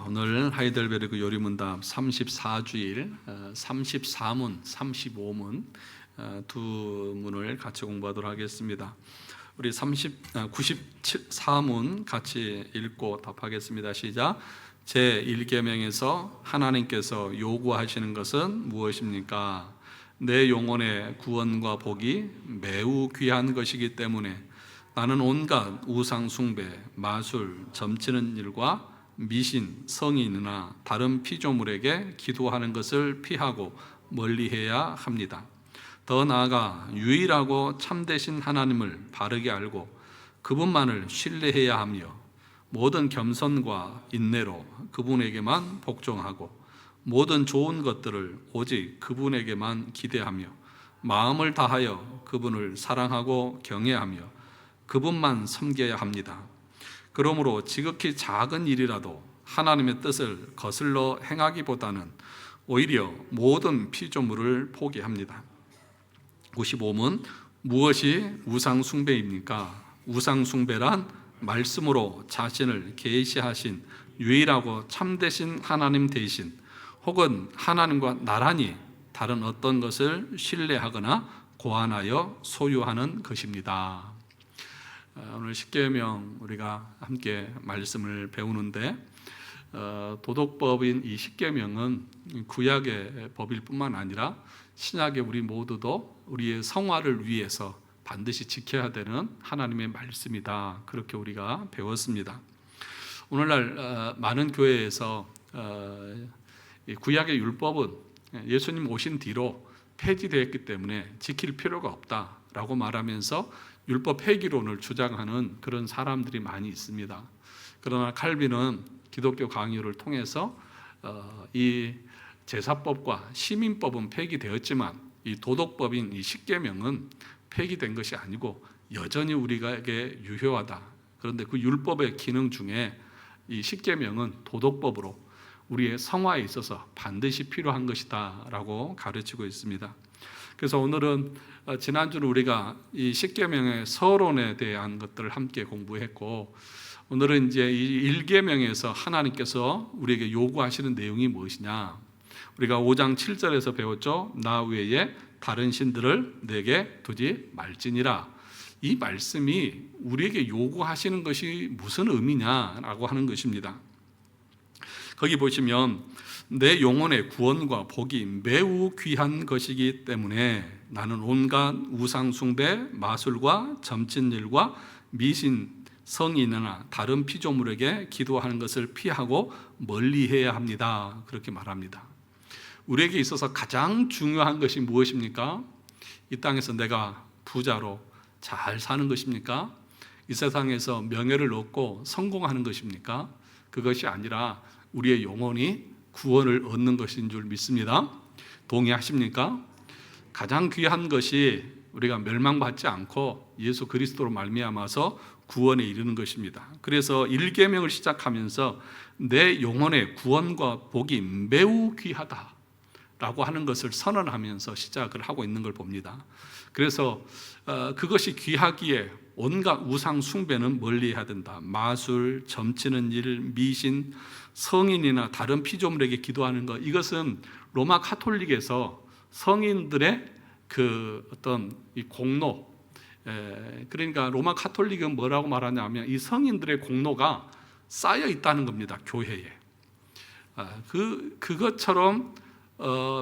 오늘 하이델베르그 요리문답 34주일 34문, 35문 두 문을 같이 공부하도록 하겠습니다. 우리 94문 같이 읽고 답하겠습니다. 시작. 제1계명에서 하나님께서 요구하시는 것은 무엇입니까? 내 영혼의 구원과 복이 매우 귀한 것이기 때문에 나는 온갖 우상 숭배, 마술, 점치는 일과 미신, 성인이나 다른 피조물에게 기도하는 것을 피하고 멀리해야 합니다. 더 나아가 유일하고 참되신 하나님을 바르게 알고 그분만을 신뢰해야 하며 모든 겸손과 인내로 그분에게만 복종하고 모든 좋은 것들을 오직 그분에게만 기대하며 마음을 다하여 그분을 사랑하고 경외하며 그분만 섬겨야 합니다. 그러므로 지극히 작은 일이라도 하나님의 뜻을 거슬러 행하기보다는 오히려 모든 피조물을 포기합니다. 95문 무엇이 우상 숭배입니까? 우상 숭배란 말씀으로 자신을 계시하신 유일하고 참되신 하나님 대신 혹은 하나님과 나란히 다른 어떤 것을 신뢰하거나 고안하여 소유하는 것입니다. 오늘 십계명 우리가 함께 말씀을 배우는데 도덕법인 이 십계명은 구약의 법일 뿐만 아니라 신약의 우리 모두도 우리의 성화를 위해서 반드시 지켜야 되는 하나님의 말씀이다. 그렇게 우리가 배웠습니다. 오늘날 많은 교회에서 구약의 율법은 예수님 오신 뒤로 폐지되었기 때문에 지킬 필요가 없다라고 말하면서 율법 폐기론을 주장하는 그런 사람들이 많이 있습니다. 그러나 칼빈은 기독교 강요를 통해서 이 제사법과 시민법은 폐기되었지만 이 도덕법인 이 십계명은 폐기된 것이 아니고 여전히 우리에게 유효하다. 그런데 그 율법의 기능 중에 이 십계명은 도덕법으로 우리의 성화에 있어서 반드시 필요한 것이다 라고 가르치고 있습니다. 그래서 오늘은 지난주는 우리가 이 십계명의 서론에 대한 것들을 함께 공부했고 오늘은 이제 이 1계명에서 하나님께서 우리에게 요구하시는 내용이 무엇이냐. 우리가 5장 7절에서 배웠죠. 나 외에 다른 신들을 내게 두지 말지니라. 이 말씀이 우리에게 요구하시는 것이 무슨 의미냐라고 하는 것입니다. 거기 보시면 내 영혼의 구원과 복이 매우 귀한 것이기 때문에 나는 온갖 우상 숭배, 마술과 점친 일과 미신, 성인이나 다른 피조물에게 기도하는 것을 피하고 멀리해야 합니다. 그렇게 말합니다. 우리에게 있어서 가장 중요한 것이 무엇입니까? 이 땅에서 내가 부자로 잘 사는 것입니까? 이 세상에서 명예를 얻고 성공하는 것입니까? 그것이 아니라 우리의 영혼이 구원을 얻는 것인 줄 믿습니다. 동의하십니까? 가장 귀한 것이 우리가 멸망받지 않고 예수 그리스도로 말미암아서 구원에 이르는 것입니다. 그래서 1계명을 시작하면서 내 영혼의 구원과 복이 매우 귀하다라고 하는 것을 선언하면서 시작을 하고 있는 걸 봅니다. 그래서 그것이 귀하기에 온갖 우상 숭배는 멀리해야 된다. 마술, 점치는 일, 미신, 성인이나 다른 피조물에게 기도하는 것, 이것은 로마 카톨릭에서 성인들의 그 어떤 이 공로, 그러니까 로마 카톨릭은 뭐라고 말하냐면 이 성인들의 공로가 쌓여 있다는 겁니다. 교회에. 그것처럼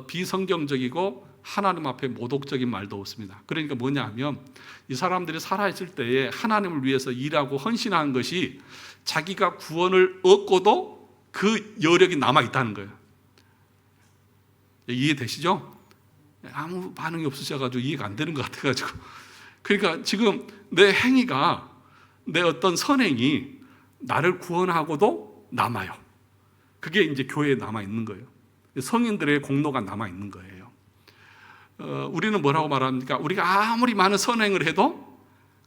비성경적이고 하나님 앞에 모독적인 말도 없습니다. 그러니까 뭐냐면 이 사람들이 살아있을 때에 하나님을 위해서 일하고 헌신한 것이 자기가 구원을 얻고도 그 여력이 남아있다는 거예요. 이해되시죠? 아무 반응이 없으셔가지고 이해가 안 되는 것 같아가지고. 그러니까 지금 내 행위가, 내 어떤 선행이 나를 구원하고도 남아요. 그게 이제 교회에 남아있는 거예요. 성인들의 공로가 남아있는 거예요. 우리는 뭐라고 말합니까? 우리가 아무리 많은 선행을 해도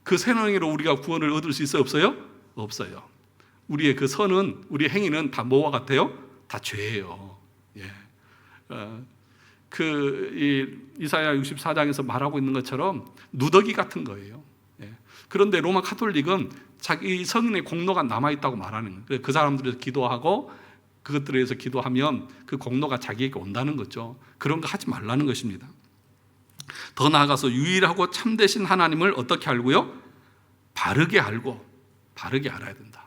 그 선행으로 우리가 구원을 얻을 수 있어요? 없어요? 없어요. 우리의 그 선은, 우리의 행위는 다 뭐와 같아요? 다 죄예요. 예. 이사야 64장에서 말하고 있는 것처럼 누더기 같은 거예요. 예. 그런데 로마 카톨릭은 자기 성인의 공로가 남아있다고 말하는 거예요. 그 사람들이 기도하고 그것들에 대해서 기도하면 그 공로가 자기에게 온다는 거죠. 그런 거 하지 말라는 것입니다. 더 나아가서 유일하고 참되신 하나님을 어떻게 알고요? 바르게 알고 바르게 알아야 된다.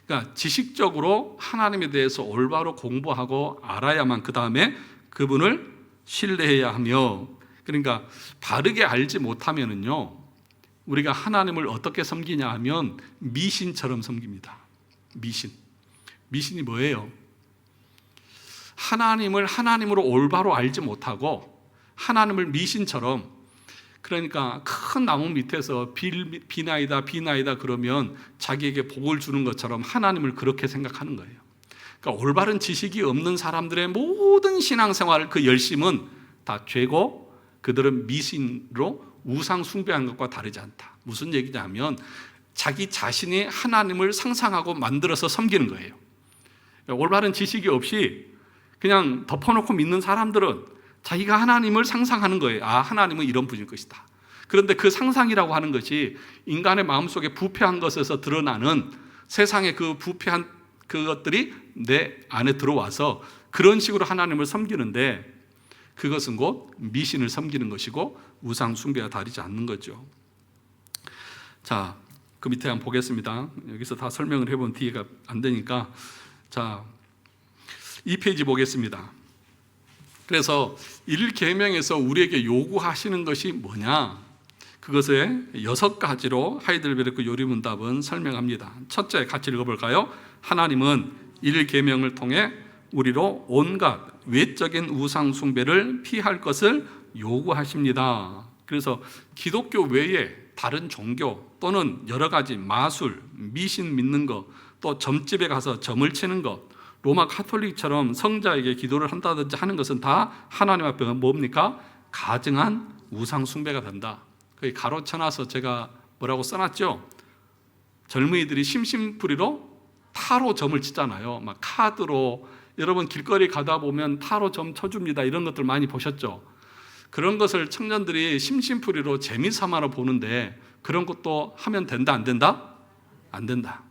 그러니까 지식적으로 하나님에 대해서 올바로 공부하고 알아야만 그 다음에 그분을 신뢰해야 하며, 그러니까 바르게 알지 못하면은요, 우리가 하나님을 어떻게 섬기냐 하면 미신처럼 섬깁니다. 미신이 뭐예요? 하나님을 하나님으로 올바로 알지 못하고 하나님을 미신처럼, 그러니까 큰 나무 밑에서 비나이다 그러면 자기에게 복을 주는 것처럼 하나님을 그렇게 생각하는 거예요. 그러니까 올바른 지식이 없는 사람들의 모든 신앙생활 그 열심은 다 죄고 그들은 미신으로 우상 숭배한 것과 다르지 않다. 무슨 얘기냐면 자기 자신이 하나님을 상상하고 만들어서 섬기는 거예요. 올바른 지식이 없이 그냥 덮어놓고 믿는 사람들은 자기가 하나님을 상상하는 거예요. 아, 하나님은 이런 분일 것이다. 그런데 그 상상이라고 하는 것이 인간의 마음속에 부패한 것에서 드러나는 세상의 그 부패한 그것들이 내 안에 들어와서 그런 식으로 하나님을 섬기는데, 그것은 곧 미신을 섬기는 것이고 우상 숭배와 다르지 않는 거죠. 자, 그 밑에 한번 보겠습니다. 여기서 다 설명을 해본 뒤가 안 되니까, 자, 2페이지 보겠습니다. 그래서 1계명에서 우리에게 요구하시는 것이 뭐냐? 그것의 6가지로 하이델베르크 요리문답은 설명합니다. 첫째, 같이 읽어볼까요? 하나님은 1계명을 통해 우리로 온갖 외적인 우상 숭배를 피할 것을 요구하십니다. 그래서 기독교 외에 다른 종교 또는 여러 가지 마술, 미신 믿는 것, 또 점집에 가서 점을 치는 것, 로마 카톨릭처럼 성자에게 기도를 한다든지 하는 것은 다 하나님 앞에 뭡니까? 가증한 우상 숭배가 된다. 거기 가로쳐놔서 제가 뭐라고 써놨죠? 젊은이들이 심심풀이로 타로 점을 치잖아요. 막 카드로, 여러분 길거리 가다 보면 타로 점 쳐줍니다. 이런 것들 많이 보셨죠? 그런 것을 청년들이 심심풀이로 재미삼아로 보는데, 그런 것도 하면 된다 안 된다? 안 된다.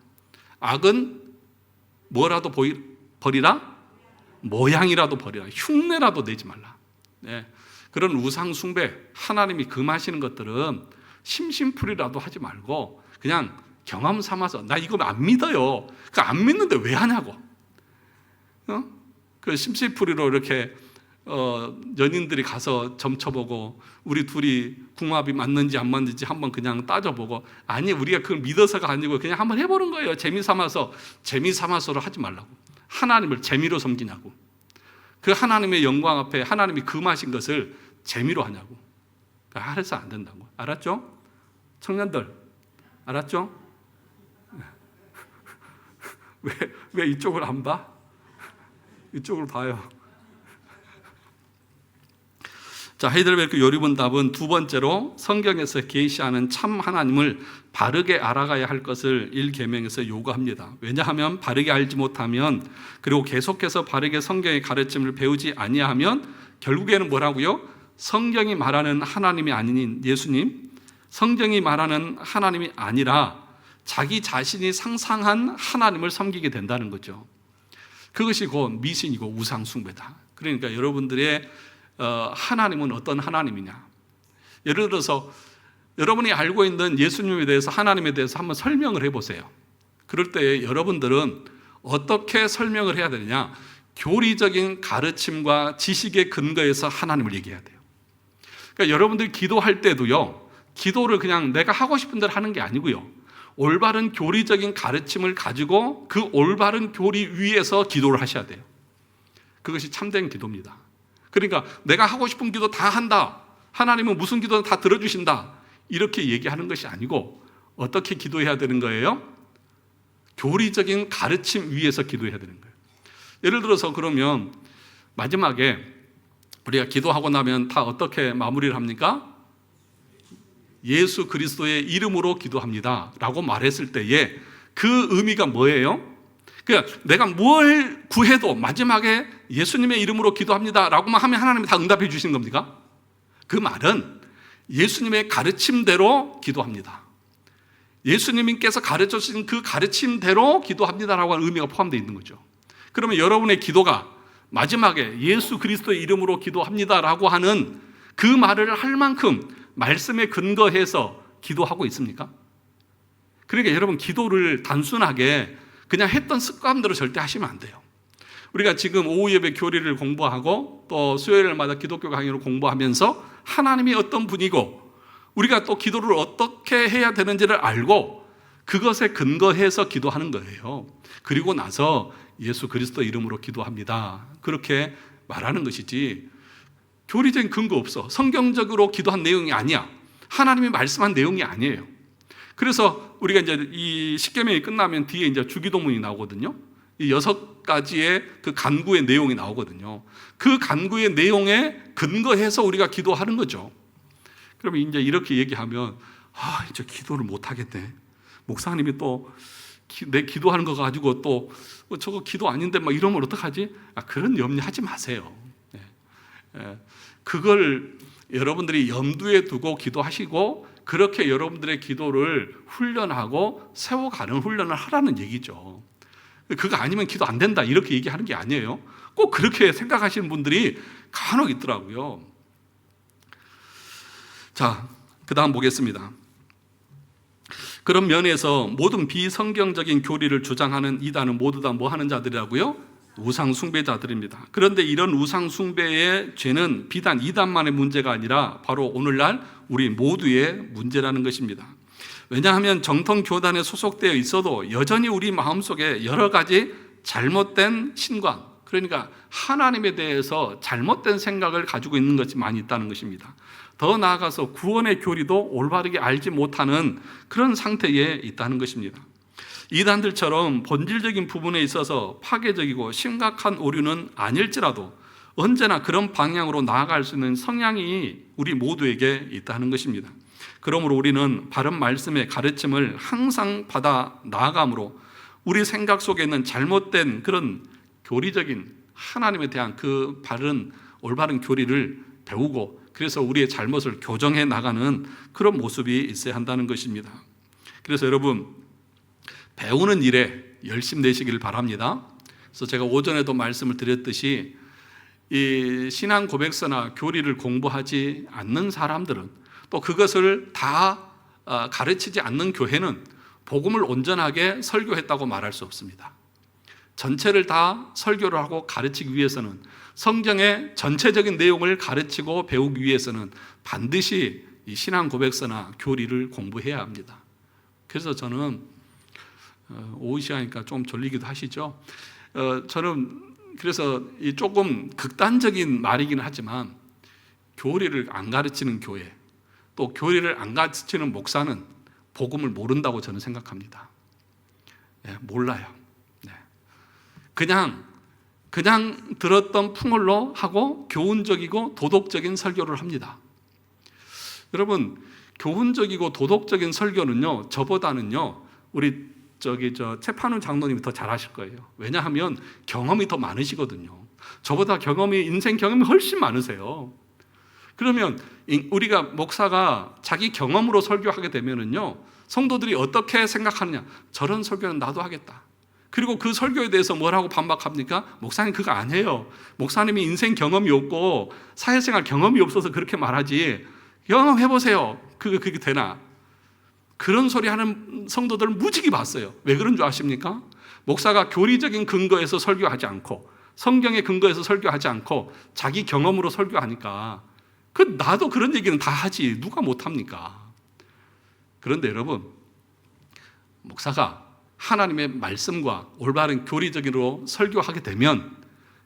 악은 뭐라도 버리라? 모양이라도 버리라. 흉내라도 내지 말라. 네. 그런 우상 숭배, 하나님이 금하시는 것들은 심심풀이라도 하지 말고 그냥 경험 삼아서, 나 이거 안 믿어요. 그 안 믿는데 왜 하냐고. 그 심심풀이로 이렇게 연인들이 가서 점쳐보고 우리 둘이 궁합이 맞는지 안 맞는지 한번 그냥 따져보고, 아니 우리가 그걸 믿어서가 아니고 그냥 한번 해보는 거예요. 재미삼아서로 하지 말라고. 하나님을 재미로 섬기냐고. 그 하나님의 영광 앞에 하나님이 금하신 것을 재미로 하냐고. 그래서 안 된다고. 알았죠? 청년들 알았죠? 왜 이쪽을 안 봐? 이쪽을 봐요. 자, 하이델베르크 요리문답은 두 번째로 성경에서 계시하는 참 하나님을 바르게 알아가야 할 것을 1계명에서 요구합니다. 왜냐하면 바르게 알지 못하면, 그리고 계속해서 바르게 성경의 가르침을 배우지 아니하면 결국에는 뭐라고요? 성경이 말하는 하나님이 아닌 예수님, 성경이 말하는 하나님이 아니라 자기 자신이 상상한 하나님을 섬기게 된다는 거죠. 그것이 곧 미신이고 우상 숭배다. 그러니까 여러분들의 하나님은 어떤 하나님이냐? 예를 들어서 여러분이 알고 있는 예수님에 대해서, 하나님에 대해서 한번 설명을 해보세요. 그럴 때 여러분들은 어떻게 설명을 해야 되느냐? 교리적인 가르침과 지식의 근거에서 하나님을 얘기해야 돼요. 그러니까 여러분들 기도할 때도요, 기도를 그냥 내가 하고 싶은 대로 하는 게 아니고요, 올바른 교리적인 가르침을 가지고 그 올바른 교리 위에서 기도를 하셔야 돼요. 그것이 참된 기도입니다. 그러니까 내가 하고 싶은 기도 다 한다, 하나님은 무슨 기도는 다 들어주신다, 이렇게 얘기하는 것이 아니고 어떻게 기도해야 되는 거예요? 교리적인 가르침 위에서 기도해야 되는 거예요. 예를 들어서 그러면 마지막에 우리가 기도하고 나면 다 어떻게 마무리를 합니까? 예수 그리스도의 이름으로 기도합니다 라고 말했을 때에 그 의미가 뭐예요? 그러니까 내가 뭘 구해도 마지막에 예수님의 이름으로 기도합니다 라고만 하면 하나님이 다 응답해 주시는 겁니까? 그 말은 예수님의 가르침대로 기도합니다, 예수님께서 가르쳐 주신 그 가르침대로 기도합니다라고 하는 의미가 포함되어 있는 거죠. 그러면 여러분의 기도가 마지막에 예수 그리스도의 이름으로 기도합니다라고 하는 그 말을 할 만큼 말씀에 근거해서 기도하고 있습니까? 그러니까 여러분, 기도를 단순하게 그냥 했던 습관대로 절대 하시면 안 돼요. 우리가 지금 오후 예배 교리를 공부하고 또 수요일마다 기독교 강의를 공부하면서 하나님이 어떤 분이고 우리가 또 기도를 어떻게 해야 되는지를 알고 그것에 근거해서 기도하는 거예요. 그리고 나서 예수 그리스도 이름으로 기도합니다, 그렇게 말하는 것이지, 교리적인 근거 없어, 성경적으로 기도한 내용이 아니야, 하나님이 말씀한 내용이 아니에요. 그래서 우리가 이제 이 십계명이 끝나면 뒤에 이제 주기도문이 나오거든요. 이 6가지의 그 간구의 내용이 나오거든요. 그 간구의 내용에 근거해서 우리가 기도하는 거죠. 그러면 이제 이렇게 얘기하면 이제 기도를 못 하겠네. 목사님이 또 내 기도하는 거 가지고 또 저거 기도 아닌데 막 이러면 어떡하지? 그런 염려하지 마세요. 그걸 여러분들이 염두에 두고 기도하시고 그렇게 여러분들의 기도를 훈련하고 세워가는 훈련을 하라는 얘기죠. 그거 아니면 기도 안 된다 이렇게 얘기하는 게 아니에요. 꼭 그렇게 생각하시는 분들이 간혹 있더라고요. 자, 그 다음 보겠습니다. 그런 면에서 모든 비성경적인 교리를 주장하는 이단은 모두 다 뭐 하는 자들이라고요? 우상 숭배자들입니다. 그런데 이런 우상 숭배의 죄는 비단 이단만의 문제가 아니라 바로 오늘날 우리 모두의 문제라는 것입니다. 왜냐하면 정통 교단에 소속되어 있어도 여전히 우리 마음속에 여러 가지 잘못된 신관, 그러니까 하나님에 대해서 잘못된 생각을 가지고 있는 것이 많이 있다는 것입니다. 더 나아가서 구원의 교리도 올바르게 알지 못하는 그런 상태에 있다는 것입니다. 이단들처럼 본질적인 부분에 있어서 파괴적이고 심각한 오류는 아닐지라도 언제나 그런 방향으로 나아갈 수 있는 성향이 우리 모두에게 있다는 것입니다. 그러므로 우리는 바른 말씀의 가르침을 항상 받아 나아가므로 우리 생각 속에 있는 잘못된 그런 교리적인 하나님에 대한 그 바른 올바른 교리를 배우고 그래서 우리의 잘못을 교정해 나가는 그런 모습이 있어야 한다는 것입니다. 그래서 여러분, 배우는 일에 열심 내시기를 바랍니다. 그래서 제가 오전에도 말씀을 드렸듯이 이 신앙 고백서나 교리를 공부하지 않는 사람들은 또 그것을 다 가르치지 않는 교회는 복음을 온전하게 설교했다고 말할 수 없습니다. 전체를 다 설교를 하고 가르치기 위해서는 성경의 전체적인 내용을 가르치고 배우기 위해서는 반드시 이 신앙 고백서나 교리를 공부해야 합니다. 그래서 저는 오후 시간이니까 좀 졸리기도 하시죠. 저는 그래서 조금 극단적인 말이긴 하지만 교리를 안 가르치는 교회 또 교리를 안 가르치는 목사는 복음을 모른다고 저는 생각합니다. 몰라요. 그냥 들었던 풍월로 하고 교훈적이고 도덕적인 설교를 합니다. 여러분, 교훈적이고 도덕적인 설교는요, 저보다는요, 우리 채판훈 장로님이 더 잘하실 거예요. 왜냐하면 경험이 더 많으시거든요. 저보다 인생 경험이 훨씬 많으세요. 그러면 우리가 목사가 자기 경험으로 설교하게 되면은요, 성도들이 어떻게 생각하느냐? 저런 설교는 나도 하겠다. 그리고 그 설교에 대해서 뭐라고 반박합니까? 목사님 그거 아니에요. 목사님이 인생 경험이 없고 사회생활 경험이 없어서 그렇게 말하지. 경험해보세요. 그게 되나? 그런 소리 하는 성도들을 무지개 봤어요. 왜 그런 줄 아십니까? 목사가 교리적인 근거에서 설교하지 않고 성경의 근거에서 설교하지 않고 자기 경험으로 설교하니까 나도 그런 얘기는 다 하지. 누가 못합니까? 그런데 여러분, 목사가 하나님의 말씀과 올바른 교리적으로 설교하게 되면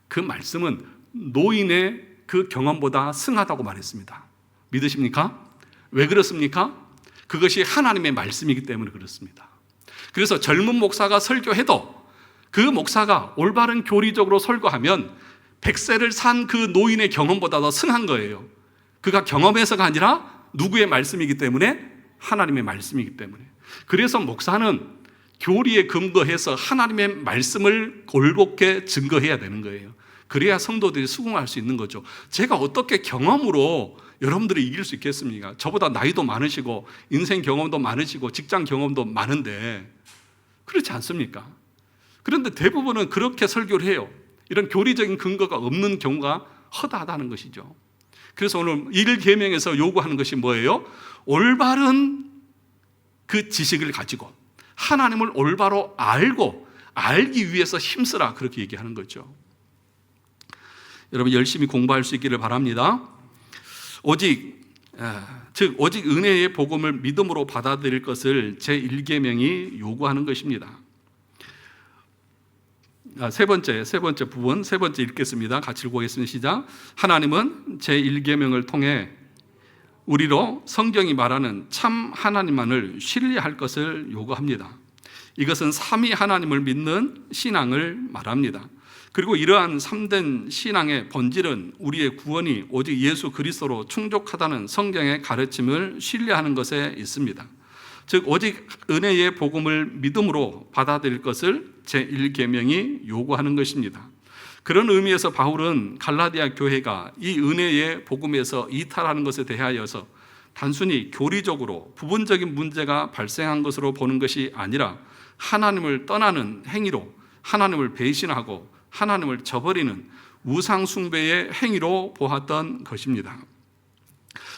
그 말씀은 노인의 그 경험보다 승하다고 말했습니다. 믿으십니까? 왜 그렇습니까? 그것이 하나님의 말씀이기 때문에 그렇습니다. 그래서 젊은 목사가 설교해도 그 목사가 올바른 교리적으로 설교하면 100세를 산 그 노인의 경험보다 더 승한 거예요. 그가 경험해서가 아니라 누구의 말씀이기 때문에? 하나님의 말씀이기 때문에. 그래서 목사는 교리에 근거해서 하나님의 말씀을 올곧게 증거해야 되는 거예요. 그래야 성도들이 수긍할 수 있는 거죠. 제가 어떻게 경험으로 여러분들을 이길 수 있겠습니까? 저보다 나이도 많으시고 인생 경험도 많으시고 직장 경험도 많은데 그렇지 않습니까? 그런데 대부분은 그렇게 설교를 해요. 이런 교리적인 근거가 없는 경우가 허다하다는 것이죠. 그래서 오늘 1계명에서 요구하는 것이 뭐예요? 올바른 그 지식을 가지고 하나님을 올바로 알기 위해서 힘쓰라, 그렇게 얘기하는 거죠. 여러분 열심히 공부할 수 있기를 바랍니다. 오직 은혜의 복음을 믿음으로 받아들일 것을 제1계명이 요구하는 것입니다. 세 번째 부분, 세 번째 읽겠습니다. 같이 읽어보겠습니다. 시작. 하나님은 제1계명을 통해 우리로 성경이 말하는 참 하나님만을 신뢰할 것을 요구합니다. 이것은 삼위 하나님을 믿는 신앙을 말합니다. 그리고 이러한 참된 신앙의 본질은 우리의 구원이 오직 예수 그리스도로 충족하다는 성경의 가르침을 신뢰하는 것에 있습니다. 즉 오직 은혜의 복음을 믿음으로 받아들일 것을 제1계명이 요구하는 것입니다. 그런 의미에서 바울은 갈라디아 교회가 이 은혜의 복음에서 이탈하는 것에 대하여서 단순히 교리적으로 부분적인 문제가 발생한 것으로 보는 것이 아니라 하나님을 떠나는 행위로 하나님을 배신하고 하나님을 저버리는 우상 숭배의 행위로 보았던 것입니다.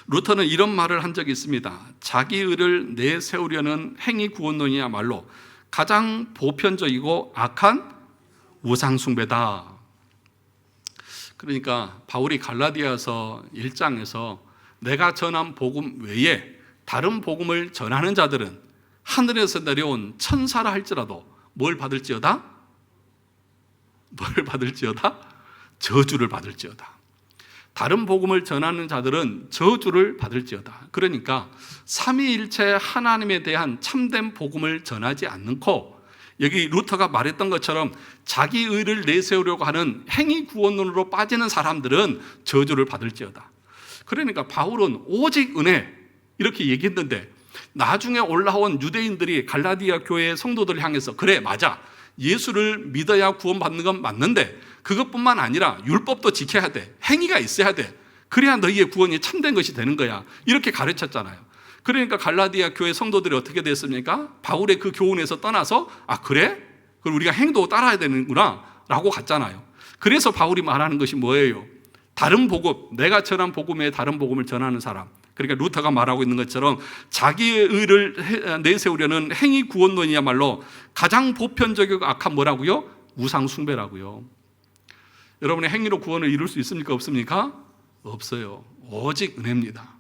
루터는 이런 말을 한 적이 있습니다. 자기 의를 내세우려는 행위 구원론이야말로 가장 보편적이고 악한 우상 숭배다. 그러니까 바울이 갈라디아서 1장에서 내가 전한 복음 외에 다른 복음을 전하는 자들은 하늘에서 내려온 천사라 할지라도 뭘 받을지어다? 저주를 받을지어다. 다른 복음을 전하는 자들은 저주를 받을지어다. 그러니까 삼위일체 하나님에 대한 참된 복음을 전하지 않고 여기 루터가 말했던 것처럼 자기 의를 내세우려고 하는 행위 구원론으로 빠지는 사람들은 저주를 받을지어다. 그러니까 바울은 오직 은혜 이렇게 얘기했는데 나중에 올라온 유대인들이 갈라디아 교회 성도들을 향해서 그래 맞아, 예수를 믿어야 구원받는 건 맞는데 그것뿐만 아니라 율법도 지켜야 돼, 행위가 있어야 돼, 그래야 너희의 구원이 참된 것이 되는 거야, 이렇게 가르쳤잖아요. 그러니까 갈라디아 교회 성도들이 어떻게 됐습니까? 바울의 그 교훈에서 떠나서 아 그래? 그럼 우리가 행도 따라야 되는구나 라고 갔잖아요. 그래서 바울이 말하는 것이 뭐예요? 다른 복음, 내가 전한 복음 외에 다른 복음을 전하는 사람, 그러니까 루터가 말하고 있는 것처럼 자기의 의를 내세우려는 행위 구원론이야말로 가장 보편적이고 악한 뭐라고요? 우상 숭배라고요. 여러분의 행위로 구원을 이룰 수 있습니까? 없습니까? 없어요. 오직 은혜입니다.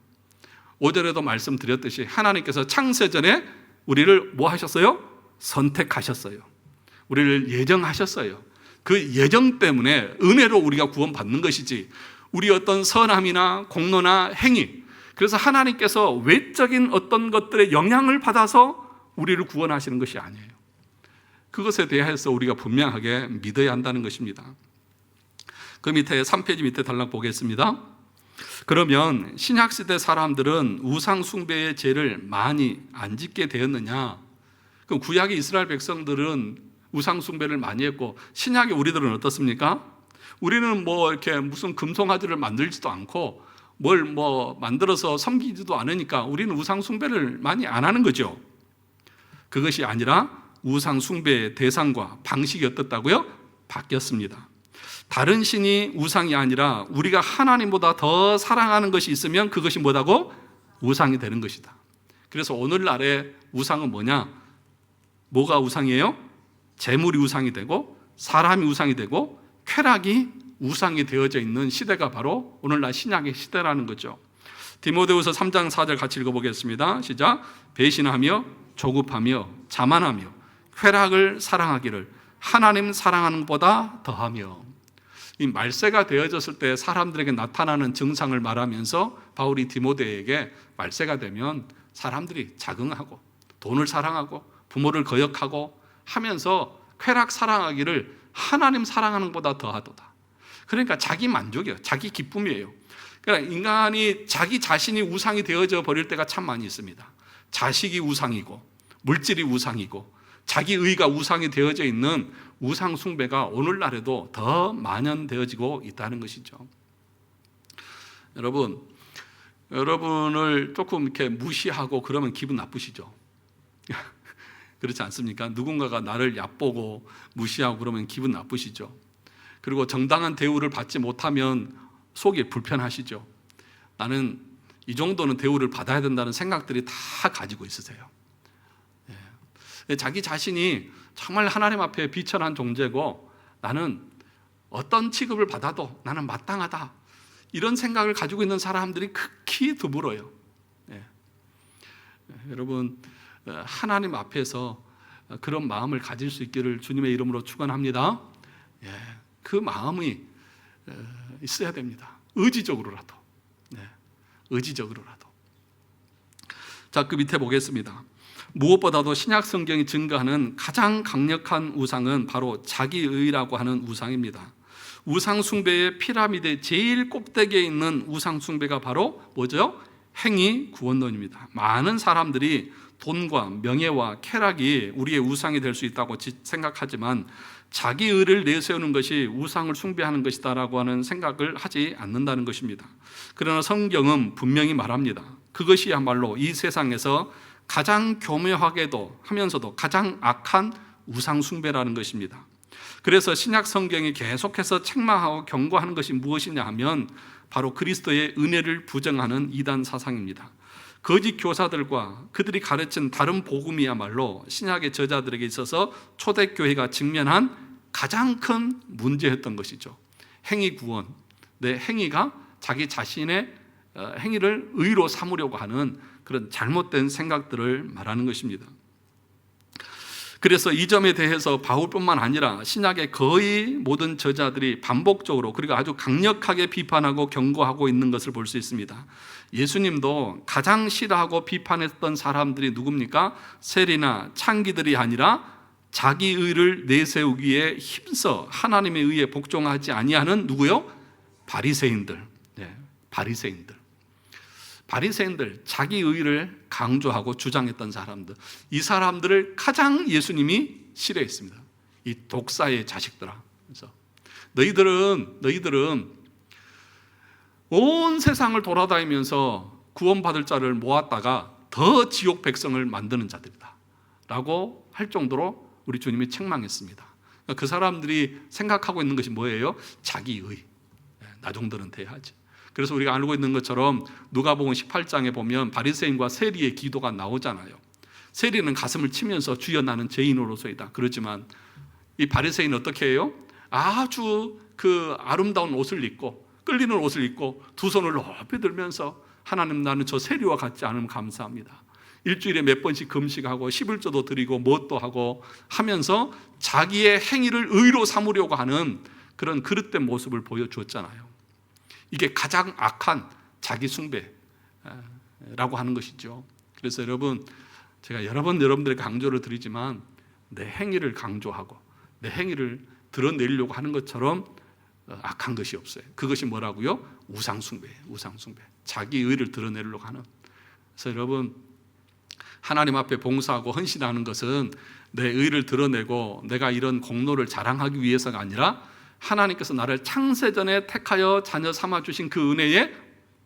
5절에도 말씀드렸듯이 하나님께서 창세전에 우리를 뭐 하셨어요? 선택하셨어요. 우리를 예정하셨어요. 그 예정 때문에 은혜로 우리가 구원받는 것이지 우리 어떤 선함이나 공로나 행위, 그래서 하나님께서 외적인 어떤 것들의 영향을 받아서 우리를 구원하시는 것이 아니에요. 그것에 대해서 우리가 분명하게 믿어야 한다는 것입니다. 그 밑에 3페이지 밑에 단락 보겠습니다. 그러면 신약시대 사람들은 우상 숭배의 죄를 많이 안 짓게 되었느냐? 그럼 구약의 이스라엘 백성들은 우상 숭배를 많이 했고 신약의 우리들은 어떻습니까? 우리는 뭐 이렇게 무슨 금송아지를 만들지도 않고 뭘 뭐 만들어서 섬기지도 않으니까 우리는 우상 숭배를 많이 안 하는 거죠. 그것이 아니라 우상 숭배의 대상과 방식이 어떻다고요? 바뀌었습니다. 다른 신이 우상이 아니라 우리가 하나님보다 더 사랑하는 것이 있으면 그것이 뭐다고? 우상이 되는 것이다. 그래서 오늘날의 우상은 뭐냐? 뭐가 우상이에요? 재물이 우상이 되고 사람이 우상이 되고 쾌락이 우상이 되어져 있는 시대가 바로 오늘날 신약의 시대라는 거죠. 디모데후서 3장 4절 같이 읽어보겠습니다. 시작. 배신하며 조급하며 자만하며 쾌락을 사랑하기를 하나님 사랑하는 것보다 더하며. 이 말세가 되어졌을 때 사람들에게 나타나는 증상을 말하면서 바울이 디모데에게 말세가 되면 사람들이 자긍하고 돈을 사랑하고 부모를 거역하고 하면서 쾌락 사랑하기를 하나님 사랑하는 것보다 더하도다. 그러니까 자기 만족이에요. 자기 기쁨이에요. 그러니까 인간이 자기 자신이 우상이 되어져 버릴 때가 참 많이 있습니다. 자식이 우상이고 물질이 우상이고 자기 의가 우상이 되어져 있는 우상 숭배가 오늘날에도 더 만연되어지고 있다는 것이죠. 여러분을 조금 이렇게 무시하고 그러면 기분 나쁘시죠? 그렇지 않습니까? 누군가가 나를 얕보고 무시하고 그러면 기분 나쁘시죠. 그리고 정당한 대우를 받지 못하면 속이 불편하시죠. 나는 이 정도는 대우를 받아야 된다는 생각들이 다 가지고 있으세요. 자기 자신이 정말 하나님 앞에 비천한 존재고 나는 어떤 취급을 받아도 나는 마땅하다, 이런 생각을 가지고 있는 사람들이 극히 드물어요. 여러분, 하나님 앞에서 그런 마음을 가질 수 있기를 주님의 이름으로 축원합니다. 그 마음이 있어야 됩니다. 의지적으로라도. 의지적으로라도. 자, 그 밑에 보겠습니다. 무엇보다도 신약 성경이 증거하는 가장 강력한 우상은 바로 자기의라고 하는 우상입니다. 우상 숭배의 피라미드의 제일 꼭대기에 있는 우상 숭배가 바로 뭐죠? 행위 구원론입니다. 많은 사람들이 돈과 명예와 쾌락이 우리의 우상이 될 수 있다고 생각하지만 자기의를 내세우는 것이 우상을 숭배하는 것이다라고 하는 생각을 하지 않는다는 것입니다. 그러나 성경은 분명히 말합니다. 그것이야말로 이 세상에서 가장 교묘하게도 하면서도 가장 악한 우상 숭배라는 것입니다. 그래서 신약 성경이 계속해서 책망하고 경고하는 것이 무엇이냐 하면 바로 그리스도의 은혜를 부정하는 이단 사상입니다. 거짓 교사들과 그들이 가르친 다른 복음이야말로 신약의 저자들에게 있어서 초대교회가 직면한 가장 큰 문제였던 것이죠. 행위 구원, 내 행위가 자기 자신의 행위를 의로 삼으려고 하는 그런 잘못된 생각들을 말하는 것입니다. 그래서 이 점에 대해서 바울뿐만 아니라 신약의 거의 모든 저자들이 반복적으로 그리고 아주 강력하게 비판하고 경고하고 있는 것을 볼 수 있습니다. 예수님도 가장 싫어하고 비판했던 사람들이 누굽니까? 세리나 창기들이 아니라 자기의를 내세우기에 힘써 하나님의 의에 복종하지 아니하는 누구요? 바리새인들. 바리새인들, 자기 의를 강조하고 주장했던 사람들, 이 사람들을 가장 예수님이 싫어했습니다. 이 독사의 자식들아. 그래서 너희들은 온 세상을 돌아다니면서 구원받을 자를 모았다가 더 지옥 백성을 만드는 자들이다 라고 할 정도로 우리 주님이 책망했습니다. 그 사람들이 생각하고 있는 것이 뭐예요? 자기의. 나 정도는 돼야지. 그래서 우리가 알고 있는 것처럼 누가복음 18장에 보면 바리새인과 세리의 기도가 나오잖아요. 세리는 가슴을 치면서 주여 나는 죄인으로서이다. 그렇지만 이 바리새인은 어떻게 해요? 아주 그 아름다운 옷을 입고 끌리는 옷을 입고 두 손을 높이 들면서 하나님, 나는 저 세리와 같지 않으면 감사합니다. 일주일에 몇 번씩 금식하고 11조도 드리고 뭣도 하고 하면서 자기의 행위를 의로 삼으려고 하는 그런 그릇된 모습을 보여주었잖아요. 이게 가장 악한 자기 숭배라고 하는 것이죠. 그래서 여러분, 제가 여러 번 여러분들에게 강조를 드리지만 내 행위를 강조하고 내 행위를 드러내려고 하는 것처럼 악한 것이 없어요. 그것이 뭐라고요? 우상숭배예요. 우상숭배. 자기 의를 드러내려고 하는. 그래서 여러분, 하나님 앞에 봉사하고 헌신하는 것은 내 의를 드러내고 내가 이런 공로를 자랑하기 위해서가 아니라 하나님께서 나를 창세전에 택하여 자녀 삼아주신 그 은혜에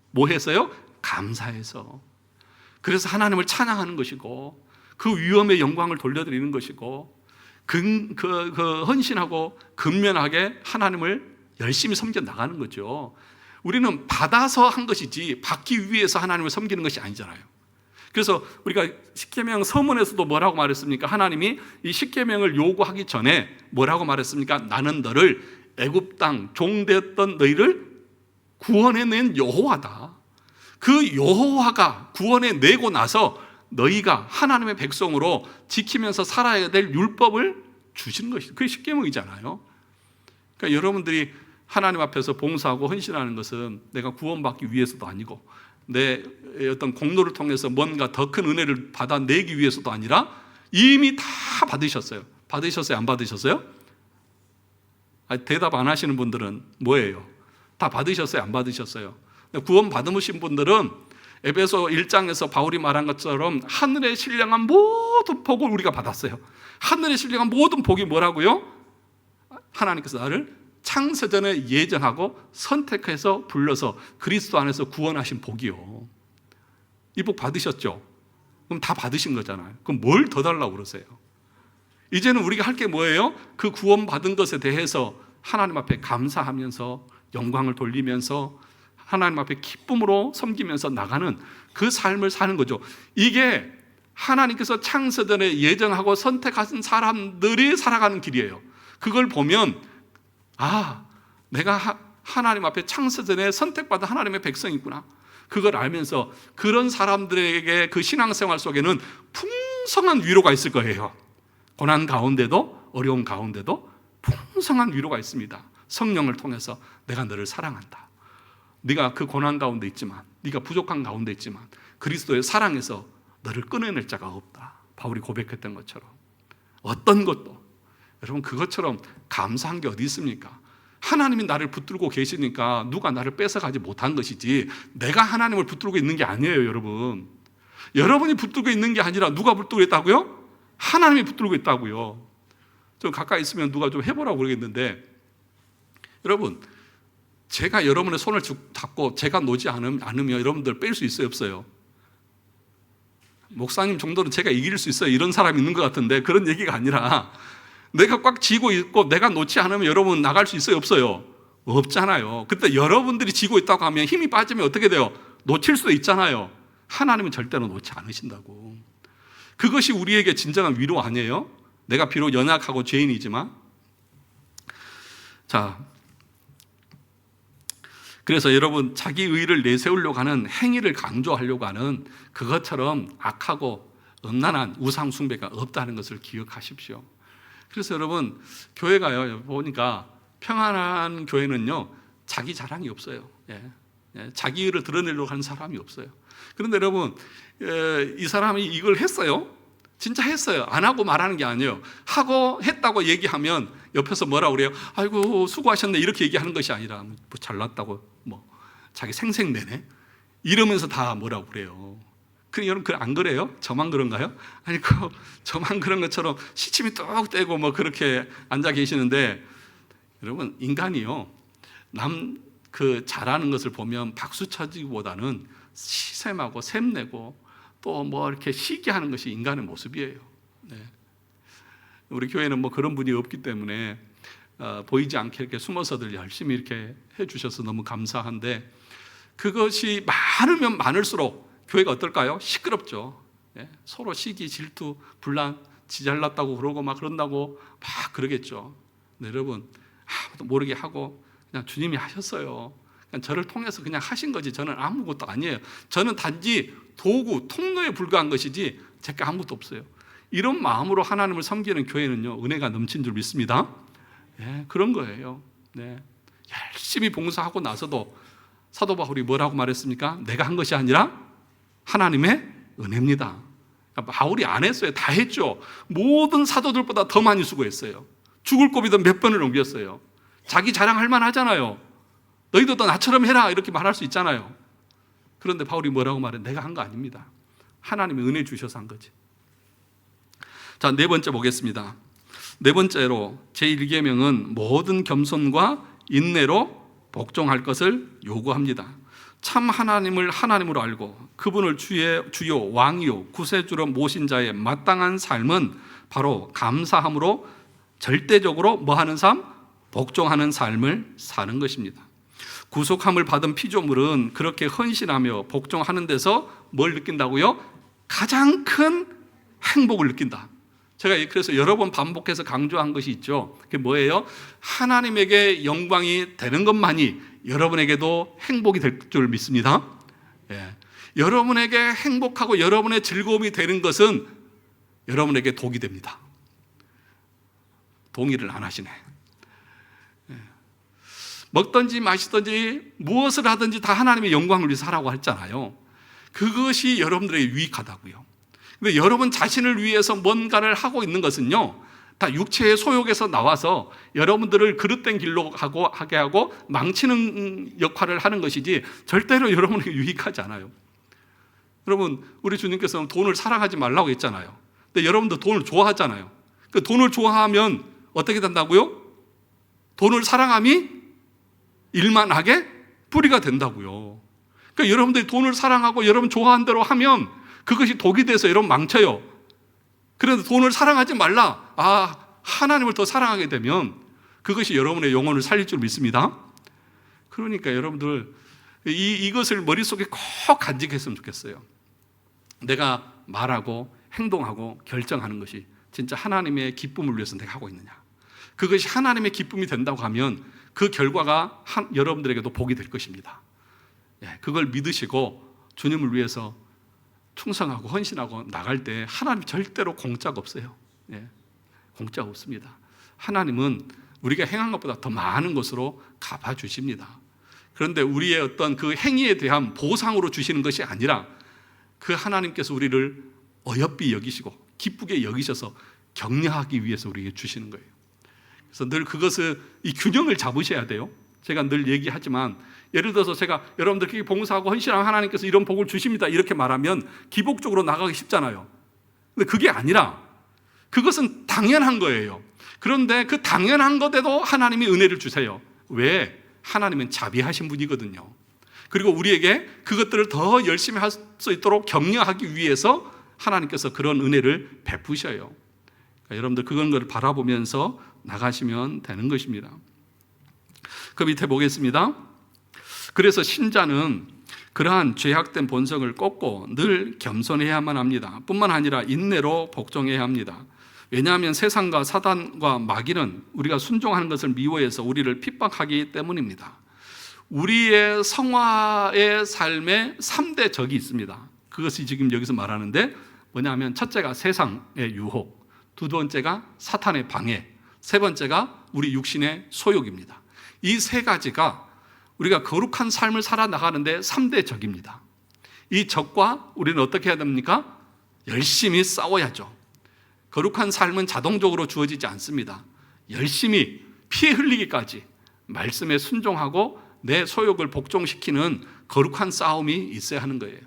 뭐 해서요? 감사해서. 그래서 하나님을 찬양하는 것이고 그 위엄의 영광을 돌려드리는 것이고 그 헌신하고 근면하게 하나님을 열심히 섬겨 나가는 거죠. 우리는 받아서 한 것이지 받기 위해서 하나님을 섬기는 것이 아니잖아요. 그래서 우리가 십계명 서문에서도 뭐라고 말했습니까? 하나님이 이 십계명을 요구하기 전에 뭐라고 말했습니까? 나는 너를 애굽 땅 종되었던 너희를 구원해낸 여호와다. 그 여호와가 구원해내고 나서 너희가 하나님의 백성으로 지키면서 살아야 될 율법을 주신 것이 그게 십계명이잖아요. 그러니까 여러분들이 하나님 앞에서 봉사하고 헌신하는 것은 내가 구원받기 위해서도 아니고 내 어떤 공로를 통해서 뭔가 더 큰 은혜를 받아내기 위해서도 아니라 이미 다 받으셨어요. 받으셨어요? 안 받으셨어요? 대답 안 하시는 분들은 뭐예요? 다 받으셨어요? 안 받으셨어요? 구원 받으신 분들은 에베소 1장에서 바울이 말한 것처럼 하늘에 신령한 모든 복을 우리가 받았어요. 하늘에 신령한 모든 복이 뭐라고요? 하나님께서 나를 창세전에 예정하고 선택해서 불러서 그리스도 안에서 구원하신 복이요. 이 복 받으셨죠? 그럼 다 받으신 거잖아요. 그럼 뭘 더 달라고 그러세요? 이제는 우리가 할 게 뭐예요? 그 구원받은 것에 대해서 하나님 앞에 감사하면서 영광을 돌리면서 하나님 앞에 기쁨으로 섬기면서 나가는 그 삶을 사는 거죠. 이게 하나님께서 창세전에 예정하고 선택하신 사람들이 살아가는 길이에요. 그걸 보면 내가 하나님 앞에 창세전에 선택받은 하나님의 백성이구나. 그걸 알면서 그런 사람들에게 그 신앙생활 속에는 풍성한 위로가 있을 거예요. 고난 가운데도 어려움 가운데도 풍성한 위로가 있습니다. 성령을 통해서 내가 너를 사랑한다. 네가 그 고난 가운데 있지만, 네가 부족한 가운데 있지만 그리스도의 사랑에서 너를 끊어낼 자가 없다. 바울이 고백했던 것처럼 어떤 것도 여러분 그것처럼 감사한 게 어디 있습니까? 하나님이 나를 붙들고 계시니까 누가 나를 뺏어가지 못한 것이지 내가 하나님을 붙들고 있는 게 아니에요. 여러분, 여러분이 붙들고 있는 게 아니라 누가 붙들고 있다고요? 하나님이 붙들고 있다고요. 좀 가까이 있으면 누가 좀 해보라고 그러겠는데, 여러분, 제가 여러분의 손을 잡고 제가 놓지 않으면 여러분들 뺄 수 있어요, 없어요? 목사님 정도는 제가 이길 수 있어요, 이런 사람이 있는 것 같은데 그런 얘기가 아니라 내가 꽉 쥐고 있고 내가 놓지 않으면 여러분 나갈 수 있어요, 없어요? 없잖아요. 그때 여러분들이 쥐고 있다고 하면 힘이 빠지면 어떻게 돼요? 놓칠 수도 있잖아요. 하나님은 절대로 놓지 않으신다고. 그것이 우리에게 진정한 위로 아니에요? 내가 비록 연약하고 죄인이지만. 자, 그래서 여러분, 자기 의를 내세우려고 하는 행위를 강조하려고 하는 그것처럼 악하고 음란한 우상 숭배가 없다는 것을 기억하십시오. 그래서 여러분, 교회가요, 보니까 평안한 교회는요, 자기 자랑이 없어요. 자기 의를 드러내려고 하는 사람이 없어요. 그런데 여러분, 이 사람이 이걸 했어요? 진짜 했어요. 안 하고 말하는 게 아니에요. 하고 했다고 얘기하면 옆에서 뭐라고 그래요? 아이고 수고하셨네, 이렇게 얘기하는 것이 아니라 뭐 잘났다고 자기 생색내네 이러면서 다 뭐라고 그래요. 여러분 안 그래요? 저만 그런가요? 아니 저만 그런 것처럼 시침이 뚝 떼고 그렇게 앉아 계시는데, 여러분 인간이요, 남 잘하는 것을 보면 박수 쳐주기보다는 시샘하고 샘내고 또 이렇게 시기하는 것이 인간의 모습이에요. 우리 교회는 그런 분이 없기 때문에 보이지 않게 이렇게 숨어서들 열심히 이렇게 해주셔서 너무 감사한데, 그것이 많으면 많을수록 교회가 어떨까요? 시끄럽죠. 서로 시기, 질투, 분란, 지 잘났다고 그러고 그런다고 그러겠죠. 여러분, 아무도 모르게 하고 그냥 주님이 하셨어요. 그냥 저를 통해서 그냥 하신 거지 저는 아무것도 아니에요. 저는 단지 도구, 통로에 불과한 것이지 제가 아무것도 없어요. 이런 마음으로 하나님을 섬기는 교회는요, 은혜가 넘친 줄 믿습니다. 그런 거예요. 열심히 봉사하고 나서도 사도 바울이 뭐라고 말했습니까? 내가 한 것이 아니라 하나님의 은혜입니다. 바울이 안 했어요. 다 했죠. 모든 사도들보다 더 많이 수고했어요. 죽을 고비도 몇 번을 넘겼어요. 자기 자랑할 만하잖아요. 너희도 나처럼 해라 이렇게 말할 수 있잖아요. 그런데 바울이 뭐라고 말해? 내가 한 거 아닙니다. 하나님이 은혜 주셔서 한 거지. 자, 네 번째 보겠습니다. 네 번째로 제1계명은 모든 겸손과 인내로 복종할 것을 요구합니다. 참 하나님을 하나님으로 알고 그분을 주요 왕이요 구세주로 모신 자의 마땅한 삶은 바로 감사함으로 절대적으로 하는 삶? 복종하는 삶을 사는 것입니다. 구속함을 받은 피조물은 그렇게 헌신하며 복종하는 데서 뭘 느낀다고요? 가장 큰 행복을 느낀다. 제가 그래서 여러 번 반복해서 강조한 것이 있죠. 그게 뭐예요? 하나님에게 영광이 되는 것만이 여러분에게도 행복이 될 줄 믿습니다. 여러분에게 행복하고 여러분의 즐거움이 되는 것은 여러분에게 독이 됩니다. 동의를 안 하시네. 먹든지 마시든지 무엇을 하든지 다 하나님의 영광을 위해서 하라고 했잖아요. 그것이 여러분들에게 유익하다고요. 근데 여러분 자신을 위해서 뭔가를 하고 있는 것은요, 다 육체의 소욕에서 나와서 여러분들을 그릇된 길로 하게 하고 망치는 역할을 하는 것이지 절대로 여러분에게 유익하지 않아요. 여러분, 우리 주님께서는 돈을 사랑하지 말라고 했잖아요. 근데 여러분도 돈을 좋아하잖아요. 그 돈을 좋아하면 어떻게 된다고요? 돈을 사랑함이 일만하게 뿌리가 된다고요. 그러니까 여러분들이 돈을 사랑하고 여러분 좋아하는 대로 하면 그것이 독이 돼서 여러분 망쳐요. 그런데 돈을 사랑하지 말라. 하나님을 더 사랑하게 되면 그것이 여러분의 영혼을 살릴 줄 믿습니다. 그러니까 여러분들 이것을 머릿속에 꼭 간직했으면 좋겠어요. 내가 말하고 행동하고 결정하는 것이 진짜 하나님의 기쁨을 위해서 내가 하고 있느냐. 그것이 하나님의 기쁨이 된다고 하면 그 결과가 여러분들에게도 복이 될 것입니다. 그걸 믿으시고 주님을 위해서 충성하고 헌신하고 나갈 때 하나님 절대로 공짜가 없어요. 공짜가 없습니다. 하나님은 우리가 행한 것보다 더 많은 것으로 갚아주십니다. 그런데 우리의 어떤 그 행위에 대한 보상으로 주시는 것이 아니라 그 하나님께서 우리를 어여삐 여기시고 기쁘게 여기셔서 격려하기 위해서 우리에게 주시는 거예요. 그래서 늘 그것을 이 균형을 잡으셔야 돼요. 제가 늘 얘기하지만 예를 들어서 제가 여러분들께 봉사하고 헌신하면 하나님께서 이런 복을 주십니다 이렇게 말하면 기복적으로 나가기 쉽잖아요. 근데 그게 아니라 그것은 당연한 거예요. 그런데 그 당연한 것에도 하나님이 은혜를 주세요. 왜? 하나님은 자비하신 분이거든요. 그리고 우리에게 그것들을 더 열심히 할 수 있도록 격려하기 위해서 하나님께서 그런 은혜를 베푸셔요. 그러니까 여러분들 그런 걸 바라보면서 나가시면 되는 것입니다. 그 밑에 보겠습니다. 그래서 신자는 그러한 죄악된 본성을 꺾고 늘 겸손해야만 합니다. 뿐만 아니라 인내로 복종해야 합니다. 왜냐하면 세상과 사단과 마귀는 우리가 순종하는 것을 미워해서 우리를 핍박하기 때문입니다. 우리의 성화의 삶에 3대 적이 있습니다. 그것이 지금 여기서 말하는데 뭐냐면 첫째가 세상의 유혹, 두 번째가 사탄의 방해, 세 번째가 우리 육신의 소욕입니다. 이 세 가지가 우리가 거룩한 삶을 살아나가는데 3대 적입니다. 이 적과 우리는 어떻게 해야 됩니까? 열심히 싸워야죠. 거룩한 삶은 자동적으로 주어지지 않습니다. 열심히 피 흘리기까지 말씀에 순종하고 내 소욕을 복종시키는 거룩한 싸움이 있어야 하는 거예요.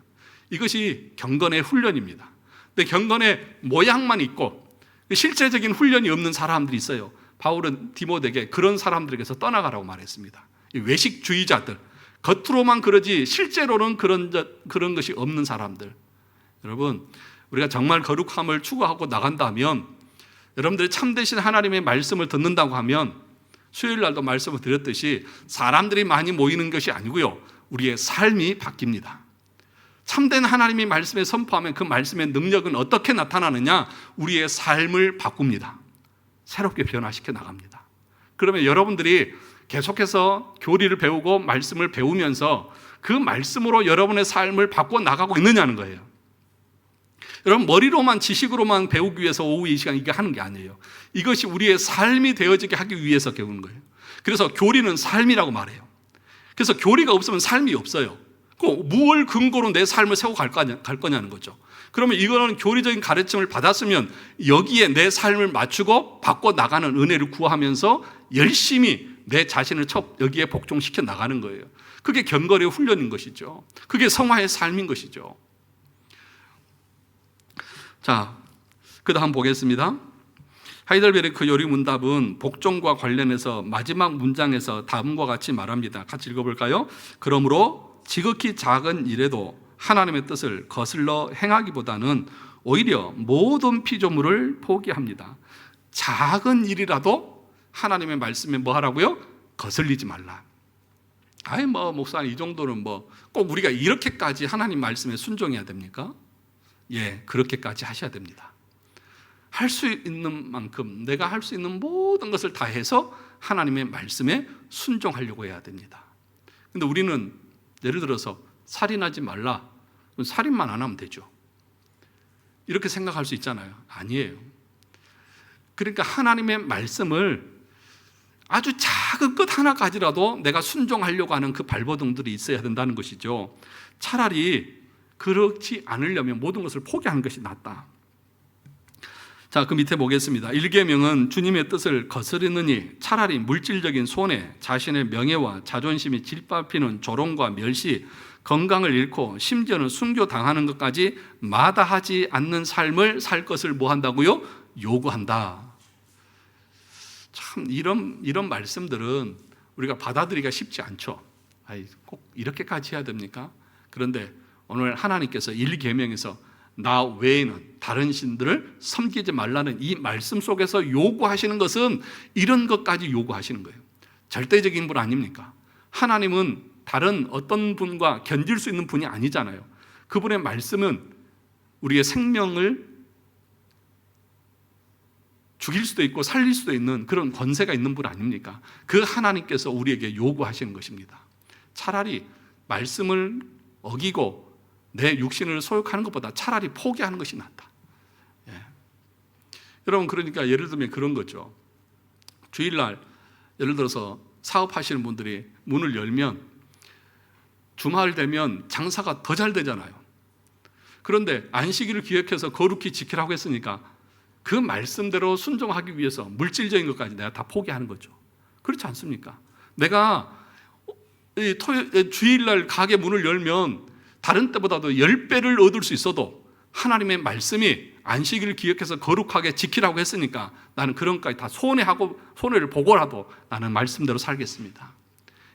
이것이 경건의 훈련입니다. 근데 경건의 모양만 있고 실제적인 훈련이 없는 사람들이 있어요. 바울은 디모데에게 그런 사람들에게서 떠나가라고 말했습니다. 외식주의자들, 겉으로만 그러지 실제로는 그런 것이 없는 사람들. 여러분, 우리가 정말 거룩함을 추구하고 나간다면, 여러분들이 참되신 하나님의 말씀을 듣는다고 하면 수요일 날도 말씀을 드렸듯이 사람들이 많이 모이는 것이 아니고요, 우리의 삶이 바뀝니다. 참된 하나님의 말씀에 선포하면 그 말씀의 능력은 어떻게 나타나느냐? 우리의 삶을 바꿉니다. 새롭게 변화시켜 나갑니다. 그러면 여러분들이 계속해서 교리를 배우고 말씀을 배우면서 그 말씀으로 여러분의 삶을 바꿔 나가고 있느냐는 거예요. 여러분, 머리로만 지식으로만 배우기 위해서 오후 이 시간 이게 하는 게 아니에요. 이것이 우리의 삶이 되어지게 하기 위해서 배우는 거예요. 그래서 교리는 삶이라고 말해요. 그래서 교리가 없으면 삶이 없어요. 뭘 근거로 내 삶을 세우고 갈 거냐는 거죠. 그러면 이거는 교리적인 가르침을 받았으면 여기에 내 삶을 맞추고 바꿔 나가는 은혜를 구하면서 열심히 내 자신을 여기에 복종시켜 나가는 거예요. 그게 경건의 훈련인 것이죠. 그게 성화의 삶인 것이죠. 자, 그 다음 보겠습니다. 하이델베르크 요리문답은 복종과 관련해서 마지막 문장에서 다음과 같이 말합니다. 같이 읽어볼까요? 그러므로 지극히 작은 일에도 하나님의 뜻을 거슬러 행하기보다는 오히려 모든 피조물을 포기합니다. 작은 일이라도 하나님의 말씀에 뭐 하라고요? 거슬리지 말라. 목사님 이 정도는 꼭 우리가 이렇게까지 하나님 말씀에 순종해야 됩니까? 예, 그렇게까지 하셔야 됩니다. 할 수 있는 만큼 내가 할 수 있는 모든 것을 다 해서 하나님의 말씀에 순종하려고 해야 됩니다. 근데 우리는 예를 들어서 살인하지 말라, 살인만 안 하면 되죠. 이렇게 생각할 수 있잖아요. 아니에요. 그러니까 하나님의 말씀을 아주 작은 것 하나까지라도 내가 순종하려고 하는 그 발버둥들이 있어야 된다는 것이죠. 차라리 그렇지 않으려면 모든 것을 포기하는 것이 낫다. 자, 그 밑에 보겠습니다. 1계명은 주님의 뜻을 거스르느니 차라리 물질적인 손해, 자신의 명예와 자존심이 짓밟히는 조롱과 멸시, 건강을 잃고 심지어는 순교당하는 것까지 마다하지 않는 삶을 살 것을 뭐 한다고요? 요구한다. 참 이런 말씀들은 우리가 받아들이기가 쉽지 않죠. 꼭 이렇게까지 해야 됩니까? 그런데 오늘 하나님께서 1계명에서 나 외에는 다른 신들을 섬기지 말라는 이 말씀 속에서 요구하시는 것은 이런 것까지 요구하시는 거예요. 절대적인 분 아닙니까? 하나님은 다른 어떤 분과 견질 수 있는 분이 아니잖아요. 그분의 말씀은 우리의 생명을 죽일 수도 있고 살릴 수도 있는 그런 권세가 있는 분 아닙니까? 그 하나님께서 우리에게 요구하시는 것입니다. 차라리 말씀을 어기고 내 육신을 소욕하는 것보다 차라리 포기하는 것이 낫다. 예. 여러분, 그러니까 예를 들면 그런 거죠. 주일날 예를 들어서 사업하시는 분들이 문을 열면 주말 되면 장사가 더 잘 되잖아요. 그런데 안식일을 기억해서 거룩히 지키라고 했으니까 그 말씀대로 순종하기 위해서 물질적인 것까지 내가 다 포기하는 거죠. 그렇지 않습니까? 내가 주일날 가게 문을 열면 다른 때보다도 10배를 얻을 수 있어도 하나님의 말씀이 안식일을 기억해서 거룩하게 지키라고 했으니까 나는 그런 것까지 다 손해를 보고라도 나는 말씀대로 살겠습니다.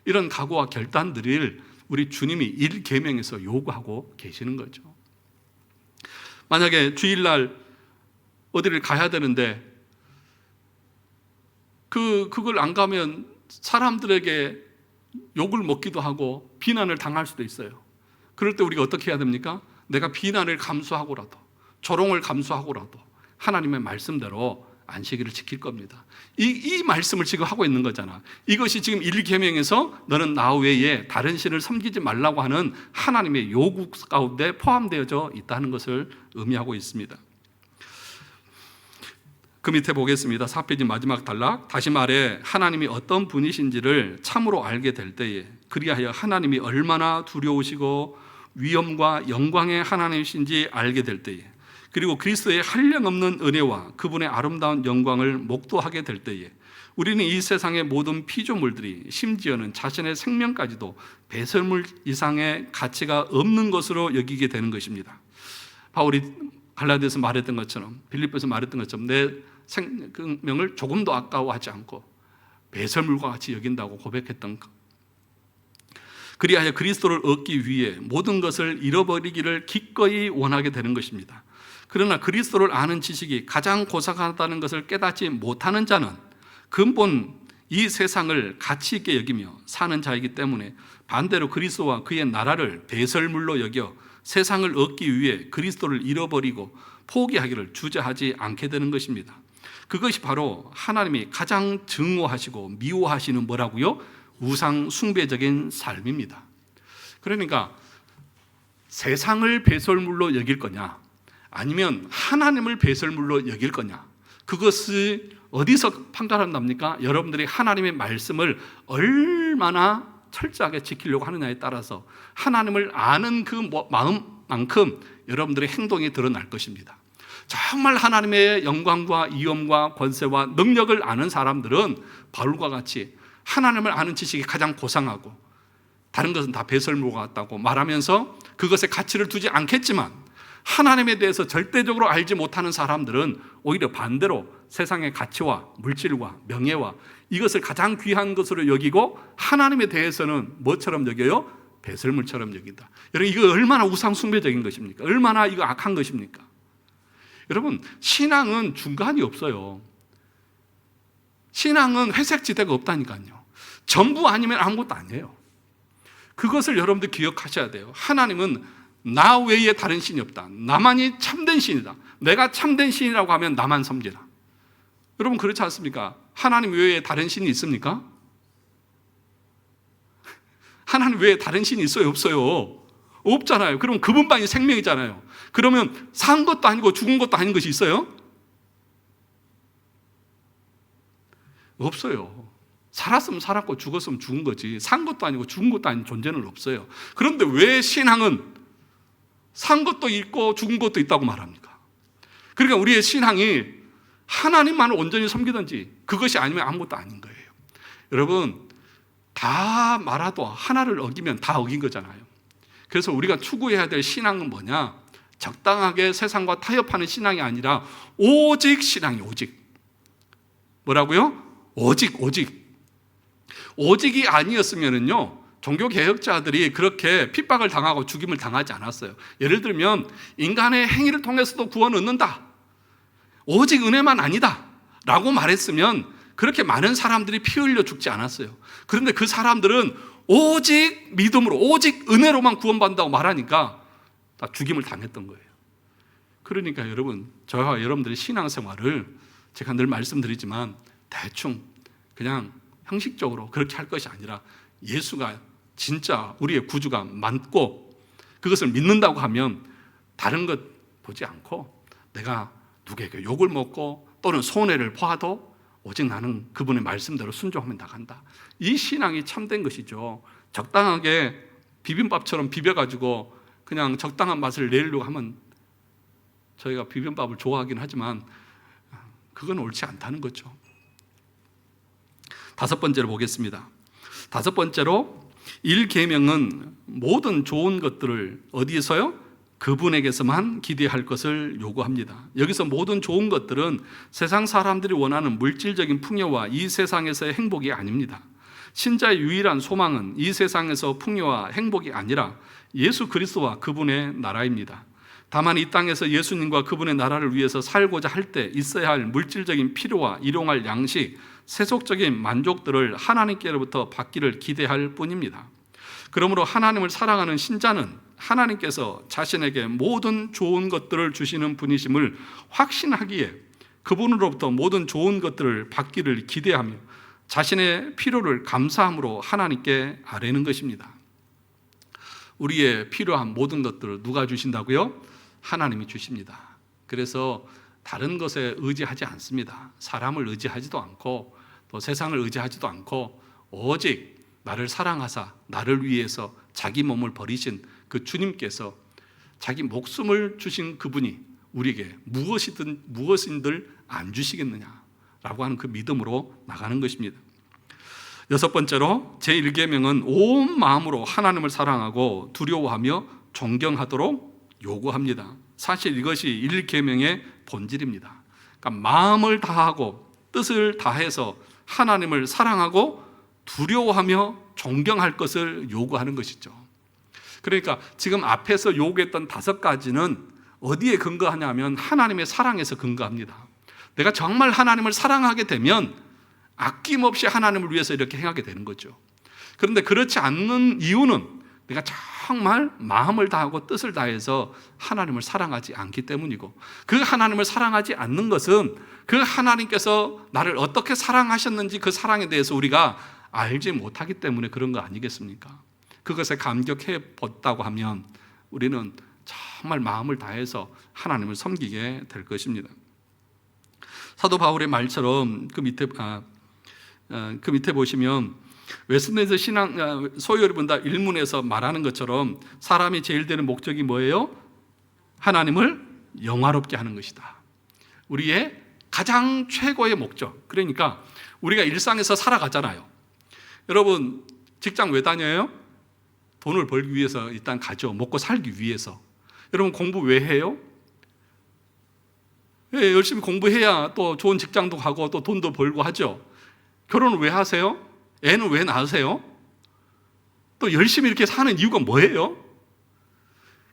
이런 각오와 결단들을 우리 주님이 1계명에서 요구하고 계시는 거죠. 만약에 주일날 어디를 가야 되는데 그걸 안 가면 사람들에게 욕을 먹기도 하고 비난을 당할 수도 있어요. 그럴 때 우리가 어떻게 해야 됩니까? 내가 비난을 감수하고라도 조롱을 감수하고라도 하나님의 말씀대로 안식일을 지킬 겁니다. 이 말씀을 지금 하고 있는 거잖아. 이것이 지금 1계명에서 너는 나 외에 다른 신을 섬기지 말라고 하는 하나님의 요구 가운데 포함되어져 있다는 것을 의미하고 있습니다. 그 밑에 보겠습니다. 4페이지 마지막 단락. 다시 말해 하나님이 어떤 분이신지를 참으로 알게 될 때에 그리하여 하나님이 얼마나 두려우시고 위엄과 영광의 하나님이신지 알게 될 때에 그리고 그리스도의 한량없는 은혜와 그분의 아름다운 영광을 목도하게 될 때에 우리는 이 세상의 모든 피조물들이 심지어는 자신의 생명까지도 배설물 이상의 가치가 없는 것으로 여기게 되는 것입니다. 바울이 갈라디아서 말했던 것처럼 빌립보에서 말했던 것처럼 내 생명을 조금도 아까워하지 않고 배설물과 같이 여긴다고 고백했던 것. 그리하여 그리스도를 얻기 위해 모든 것을 잃어버리기를 기꺼이 원하게 되는 것입니다. 그러나 그리스도를 아는 지식이 가장 고상하다는 것을 깨닫지 못하는 자는 근본 이 세상을 가치 있게 여기며 사는 자이기 때문에 반대로 그리스도와 그의 나라를 배설물로 여겨 세상을 얻기 위해 그리스도를 잃어버리고 포기하기를 주저하지 않게 되는 것입니다. 그것이 바로 하나님이 가장 증오하시고 미워하시는 뭐라고요? 우상 숭배적인 삶입니다. 그러니까 세상을 배설물로 여길 거냐 아니면 하나님을 배설물로 여길 거냐, 그것을 어디서 판단한답니까? 여러분들이 하나님의 말씀을 얼마나 철저하게 지키려고 하느냐에 따라서 하나님을 아는 그 마음만큼 여러분들의 행동이 드러날 것입니다. 정말 하나님의 영광과 위엄과 권세와 능력을 아는 사람들은 바울과 같이 하나님을 아는 지식이 가장 고상하고 다른 것은 다 배설물과 같다고 말하면서 그것에 가치를 두지 않겠지만, 하나님에 대해서 절대적으로 알지 못하는 사람들은 오히려 반대로 세상의 가치와 물질과 명예와 이것을 가장 귀한 것으로 여기고 하나님에 대해서는 뭐처럼 여겨요? 배설물처럼 여긴다. 여러분, 이거 얼마나 우상숭배적인 것입니까? 얼마나 이거 악한 것입니까? 여러분, 신앙은 중간이 없어요. 신앙은 회색지대가 없다니까요. 전부 아니면 아무것도 아니에요. 그것을 여러분들 기억하셔야 돼요. 하나님은 나 외에 다른 신이 없다. 나만이 참된 신이다. 내가 참된 신이라고 하면 나만 섬기라. 여러분, 그렇지 않습니까? 하나님 외에 다른 신이 있습니까? 하나님 외에 다른 신이 있어요? 없어요? 없잖아요. 그럼 그분만이 생명이잖아요. 그러면 산 것도 아니고 죽은 것도 아닌 것이 있어요? 없어요. 살았으면 살았고 죽었으면 죽은 거지, 산 것도 아니고 죽은 것도 아닌 존재는 없어요. 그런데 왜 신앙은 산 것도 있고 죽은 것도 있다고 말합니까? 그러니까 우리의 신앙이 하나님만을 온전히 섬기든지 그것이 아니면 아무것도 아닌 거예요. 여러분, 다 말아도 하나를 어기면 다 어긴 거잖아요. 그래서 우리가 추구해야 될 신앙은 뭐냐? 적당하게 세상과 타협하는 신앙이 아니라 오직 신앙이 오직. 뭐라고요? 오직이 아니었으면은요, 종교개혁자들이 그렇게 핍박을 당하고 죽임을 당하지 않았어요. 예를 들면 인간의 행위를 통해서도 구원 얻는다, 오직 은혜만 아니다 라고 말했으면 그렇게 많은 사람들이 피 흘려 죽지 않았어요. 그런데 그 사람들은 오직 믿음으로, 오직 은혜로만 구원받는다고 말하니까 다 죽임을 당했던 거예요. 그러니까 여러분, 저와 여러분들의 신앙생활을 제가 늘 말씀드리지만 대충 그냥 형식적으로 그렇게 할 것이 아니라 예수가 진짜 우리의 구주가 맞고 그것을 믿는다고 하면 다른 것 보지 않고 내가 누구에게 욕을 먹고 또는 손해를 봐도 오직 나는 그분의 말씀대로 순종하면 나간다. 이 신앙이 참된 것이죠. 적당하게 비빔밥처럼 비벼가지고 그냥 적당한 맛을 내려고 하면 저희가 비빔밥을 좋아하긴 하지만 그건 옳지 않다는 거죠. 다섯 번째로 보겠습니다. 다섯 번째로 1계명은 모든 좋은 것들을 어디에서요? 그분에게서만 기대할 것을 요구합니다. 여기서 모든 좋은 것들은 세상 사람들이 원하는 물질적인 풍요와 이 세상에서의 행복이 아닙니다. 신자의 유일한 소망은 이 세상에서 풍요와 행복이 아니라 예수 그리스도와 그분의 나라입니다. 다만 이 땅에서 예수님과 그분의 나라를 위해서 살고자 할 때 있어야 할 물질적인 필요와 일용할 양식, 세속적인 만족들을 하나님께로부터 받기를 기대할 뿐입니다. 그러므로 하나님을 사랑하는 신자는 하나님께서 자신에게 모든 좋은 것들을 주시는 분이심을 확신하기에 그분으로부터 모든 좋은 것들을 받기를 기대하며 자신의 필요를 감사함으로 하나님께 아뢰는 것입니다. 우리의 필요한 모든 것들을 누가 주신다고요? 하나님이 주십니다. 그래서 다른 것에 의지하지 않습니다. 사람을 의지하지도 않고 또 세상을 의지하지도 않고 오직 나를 사랑하사 나를 위해서 자기 몸을 버리신 그 주님께서 자기 목숨을 주신 그분이 우리에게 무엇인들 안 주시겠느냐라고 하는 그 믿음으로 나가는 것입니다. 여섯 번째로 제1계명은 온 마음으로 하나님을 사랑하고 두려워하며 존경하도록 요구합니다. 사실 이것이 1계명의 본질입니다. 그러니까 마음을 다하고 뜻을 다해서 하나님을 사랑하고 두려워하며 존경할 것을 요구하는 것이죠. 그러니까 지금 앞에서 요구했던 5가지는 어디에 근거하냐면 하나님의 사랑에서 근거합니다. 내가 정말 하나님을 사랑하게 되면 아낌없이 하나님을 위해서 이렇게 행하게 되는 거죠. 그런데 그렇지 않는 이유는 내가 정말 마음을 다하고 뜻을 다해서 하나님을 사랑하지 않기 때문이고, 그 하나님을 사랑하지 않는 것은 그 하나님께서 나를 어떻게 사랑하셨는지 그 사랑에 대해서 우리가 알지 못하기 때문에 그런 거 아니겠습니까? 그것에 감격해 봤다고 하면 우리는 정말 마음을 다해서 하나님을 섬기게 될 것입니다. 사도 바울의 말처럼 그 밑에 보시면 웨스트민스터 신앙 소요를 본다 1문에서 말하는 것처럼 사람이 제일 되는 목적이 뭐예요? 하나님을 영화롭게 하는 것이다. 우리의 가장 최고의 목적. 그러니까 우리가 일상에서 살아가잖아요. 여러분 직장 왜 다녀요? 돈을 벌기 위해서 일단 가죠. 먹고 살기 위해서. 여러분 공부 왜 해요? 네, 열심히 공부해야 또 좋은 직장도 가고 또 돈도 벌고 하죠. 결혼을 왜 하세요? 애는 왜 낳으세요? 또 열심히 이렇게 사는 이유가 뭐예요?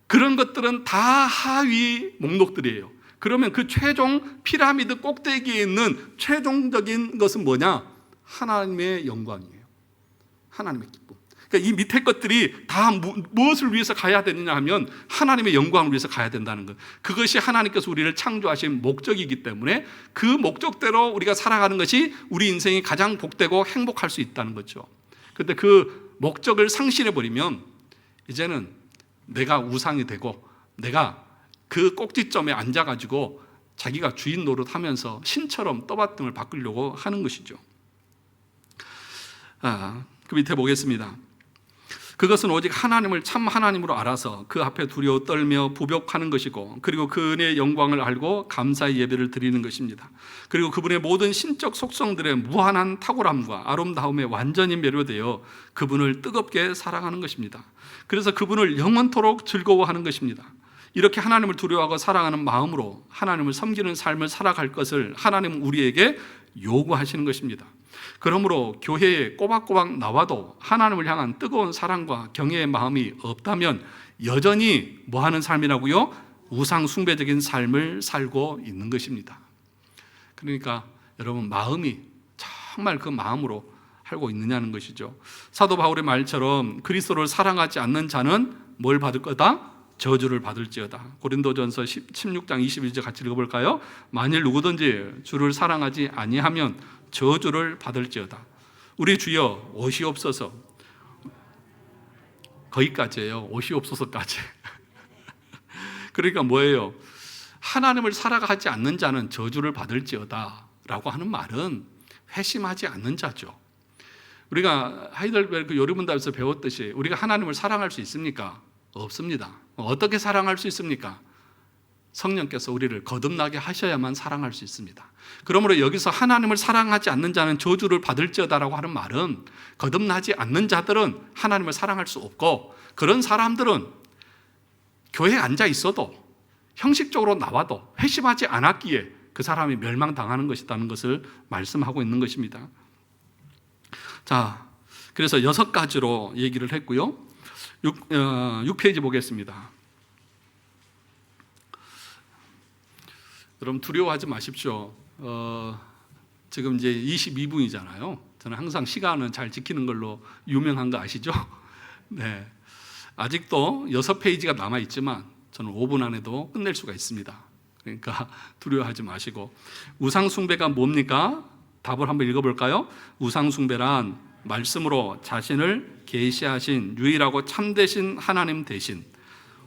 그런 것들은 다 하위 목록들이에요. 그러면 그 최종 피라미드 꼭대기에 있는 최종적인 것은 뭐냐? 하나님의 영광이에요. 하나님의 기쁨. 그러니까 이 밑에 것들이 다 무엇을 위해서 가야 되느냐 하면 하나님의 영광을 위해서 가야 된다는 것. 그것이 하나님께서 우리를 창조하신 목적이기 때문에 그 목적대로 우리가 살아가는 것이 우리 인생이 가장 복되고 행복할 수 있다는 거죠. 그런데 그 목적을 상실해버리면 이제는 내가 우상이 되고 내가 그 꼭지점에 앉아가지고 자기가 주인 노릇하면서 신처럼 떠받침을 바꾸려고 하는 것이죠. 그 밑에 보겠습니다. 그것은 오직 하나님을 참 하나님으로 알아서 그 앞에 두려워 떨며 부복하는 것이고, 그리고 그 은혜의 영광을 알고 감사의 예배를 드리는 것입니다. 그리고 그분의 모든 신적 속성들의 무한한 탁월함과 아름다움에 완전히 매료되어 그분을 뜨겁게 사랑하는 것입니다. 그래서 그분을 영원토록 즐거워하는 것입니다. 이렇게 하나님을 두려워하고 사랑하는 마음으로 하나님을 섬기는 삶을 살아갈 것을 하나님은 우리에게 요구하시는 것입니다. 그러므로 교회에 꼬박꼬박 나와도 하나님을 향한 뜨거운 사랑과 경외의 마음이 없다면 여전히 뭐 하는 삶이라고요? 우상 숭배적인 삶을 살고 있는 것입니다. 그러니까 여러분, 마음이 정말 그 마음으로 살고 있느냐는 것이죠. 사도 바울의 말처럼 그리스도를 사랑하지 않는 자는 뭘 받을 거다? 저주를 받을지어다. 고린도전서 16장 21절 같이 읽어볼까요? 만일 누구든지 주를 사랑하지 아니하면 저주를 받을지어다. 우리 주여 오시옵소서. 거기까지예요. 오시옵소서까지. 그러니까 뭐예요? 하나님을 사랑하지 않는 자는 저주를 받을지어다 라고 하는 말은 회심하지 않는 자죠. 우리가 하이델베르크 요리문답에서 배웠듯이 우리가 하나님을 사랑할 수 있습니까? 없습니다. 어떻게 사랑할 수 있습니까? 성령께서 우리를 거듭나게 하셔야만 사랑할 수 있습니다. 그러므로 여기서 하나님을 사랑하지 않는 자는 저주를 받을지어다라고 하는 말은 거듭나지 않는 자들은 하나님을 사랑할 수 없고, 그런 사람들은 교회에 앉아 있어도 형식적으로 나와도 회심하지 않았기에 그 사람이 멸망당하는 것이라는 것을 말씀하고 있는 것입니다. 자, 그래서 6가지로 얘기를 했고요. 6페이지 보겠습니다. 여러분, 두려워하지 마십시오. 지금 이제 22분이잖아요. 저는 항상 시간은 잘 지키는 걸로 유명한 거 아시죠? 네. 아직도 6페이지가 남아있지만 저는 5분 안에도 끝낼 수가 있습니다. 그러니까 두려워하지 마시고. 우상숭배가 뭡니까? 답을 한번 읽어볼까요? 우상숭배란 말씀으로 자신을 계시하신 유일하고 참되신 하나님 대신,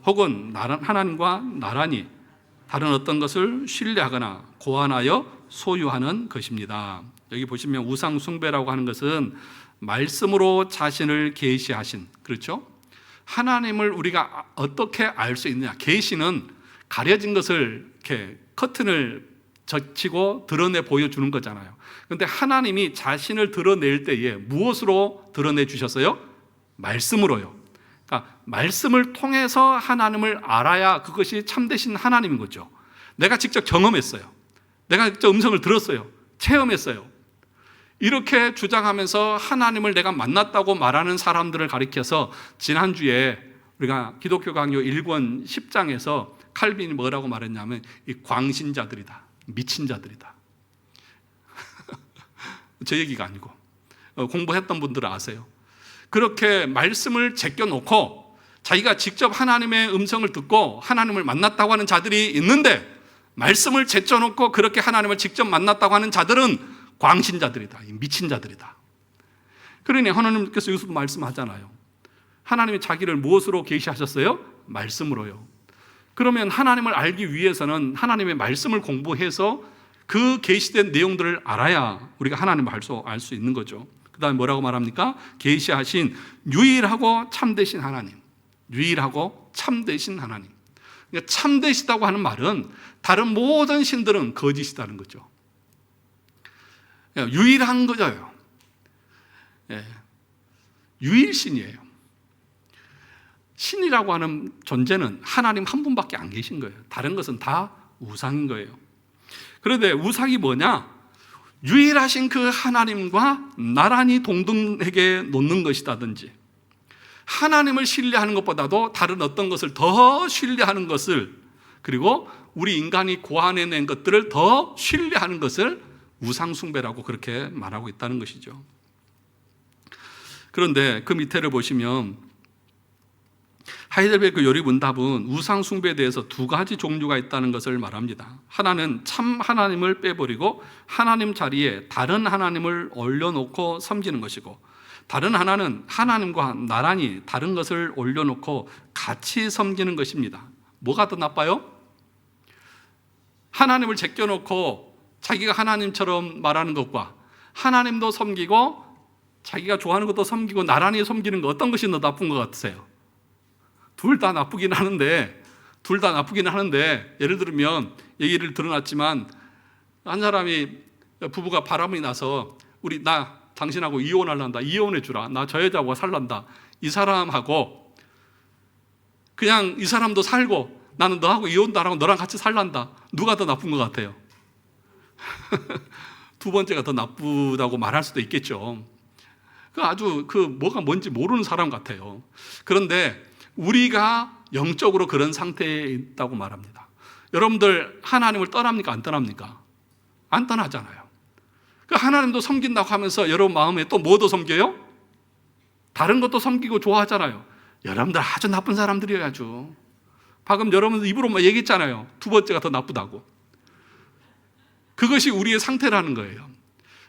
혹은 하나님과 나란히 다른 어떤 것을 신뢰하거나 고안하여 소유하는 것입니다. 여기 보시면 우상숭배라고 하는 것은 말씀으로 자신을 계시하신, 그렇죠? 하나님을 우리가 어떻게 알 수 있느냐? 계시는 가려진 것을 이렇게 커튼을 젖히고 드러내 보여주는 거잖아요. 그런데 하나님이 자신을 드러낼 때에 무엇으로 드러내 주셨어요? 말씀으로요. 그러니까 말씀을 통해서 하나님을 알아야 그것이 참되신 하나님인 거죠. 내가 직접 경험했어요. 내가 직접 음성을 들었어요. 체험했어요. 이렇게 주장하면서 하나님을 내가 만났다고 말하는 사람들을 가리켜서 지난주에 우리가 기독교 강요 1권 10장에서 칼빈이 뭐라고 말했냐면 이 광신자들이다, 미친 자들이다. 제 얘기가 아니고 공부했던 분들은 아세요. 그렇게 말씀을 제껴놓고 자기가 직접 하나님의 음성을 듣고 하나님을 만났다고 하는 자들이 있는데, 말씀을 제쳐놓고 그렇게 하나님을 직접 만났다고 하는 자들은 광신자들이다, 미친 자들이다. 그러니 하나님께서 여기서도 말씀하잖아요. 하나님이 자기를 무엇으로 계시하셨어요? 말씀으로요. 그러면 하나님을 알기 위해서는 하나님의 말씀을 공부해서 그 계시된 내용들을 알아야 우리가 하나님을 알 수 있는 거죠. 그 다음에 뭐라고 말합니까? 계시하신 유일하고 참되신 하나님. 유일하고 참되신 하나님. 그러니까 참되시다고 하는 말은 다른 모든 신들은 거짓이라는 거죠. 유일한 거죠. 유일신이에요. 신이라고 하는 존재는 하나님 한 분밖에 안 계신 거예요. 다른 것은 다 우상인 거예요. 그런데 우상이 뭐냐? 유일하신 그 하나님과 나란히 동등하게 놓는 것이라든지, 하나님을 신뢰하는 것보다도 다른 어떤 것을 더 신뢰하는 것을, 그리고 우리 인간이 고안해낸 것들을 더 신뢰하는 것을 우상숭배라고 그렇게 말하고 있다는 것이죠. 그런데 그 밑에를 보시면 하이델베르크 요리문답은 우상숭배에 대해서 2가지 종류가 있다는 것을 말합니다. 하나는 참 하나님을 빼버리고 하나님 자리에 다른 하나님을 올려놓고 섬기는 것이고, 다른 하나는 하나님과 나란히 다른 것을 올려놓고 같이 섬기는 것입니다. 뭐가 더 나빠요? 하나님을 제껴놓고 자기가 하나님처럼 말하는 것과 하나님도 섬기고 자기가 좋아하는 것도 섬기고 나란히 섬기는 것, 어떤 것이 더 나쁜 것 같으세요? 둘 다 나쁘긴 하는데, 예를 들면 얘기를 들어놨지만 한 사람이, 부부가 바람이 나서 나 당신하고 이혼할란다, 이혼해 주라, 나 저 여자하고 살란다, 이 사람하고 그냥 이 사람도 살고 나는 너하고 이혼도 안 하고 너랑 같이 살란다, 누가 더 나쁜 것 같아요? 두 번째가 더 나쁘다고 말할 수도 있겠죠. 아주 뭐가 뭔지 모르는 사람 같아요. 그런데 우리가 영적으로 그런 상태에 있다고 말합니다. 여러분들 하나님을 떠납니까? 안 떠납니까? 안 떠나잖아요. 하나님도 섬긴다고 하면서 여러분 마음에 또 뭐 더 섬겨요? 다른 것도 섬기고 좋아하잖아요. 여러분들 아주 나쁜 사람들이에요. 아주. 방금 여러분 입으로 얘기했잖아요. 두 번째가 더 나쁘다고. 그것이 우리의 상태라는 거예요.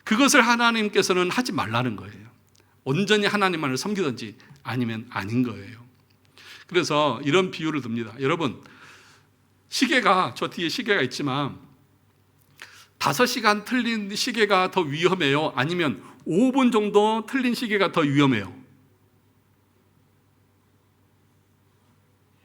그것을 하나님께서는 하지 말라는 거예요. 온전히 하나님만을 섬기든지 아니면 아닌 거예요. 그래서 이런 비유를 듭니다. 여러분, 시계가, 저 뒤에 시계가 있지만 5시간 틀린 시계가 더 위험해요? 아니면 5분 정도 틀린 시계가 더 위험해요?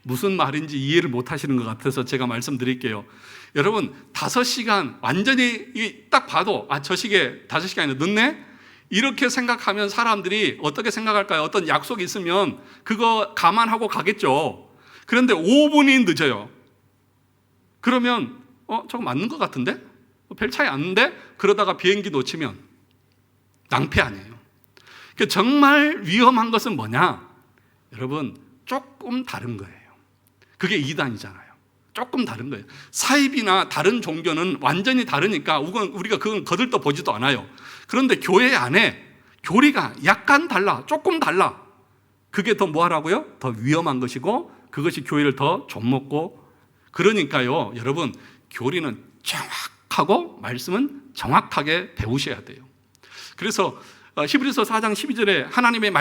무슨 말인지 이해를 못 하시는 것 같아서 제가 말씀드릴게요. 여러분, 5시간 완전히 딱 봐도 저 시계 5시간이 늦네? 이렇게 생각하면 사람들이 어떻게 생각할까요? 어떤 약속이 있으면 그거 감안하고 가겠죠. 그런데 5분이 늦어요. 그러면 저거 맞는 것 같은데? 별 차이 안 나는데? 그러다가 비행기 놓치면 낭패 아니에요. 그러니까 정말 위험한 것은 뭐냐? 여러분, 조금 다른 거예요. 그게 이단이잖아요. 조금 다른 거예요. 사입이나 다른 종교는 완전히 다르니까 우리가 그건 거들떠 보지도 않아요. 그런데 교회 안에 교리가 약간 달라, 조금 달라. 그게 더 뭐하라고요? 더 위험한 것이고 그것이 교회를 더 좀먹고. 그러니까요, 여러분, 교리는 정확하고 말씀은 정확하게 배우셔야 돼요. 그래서 히브리서 4장 12절에 하나님의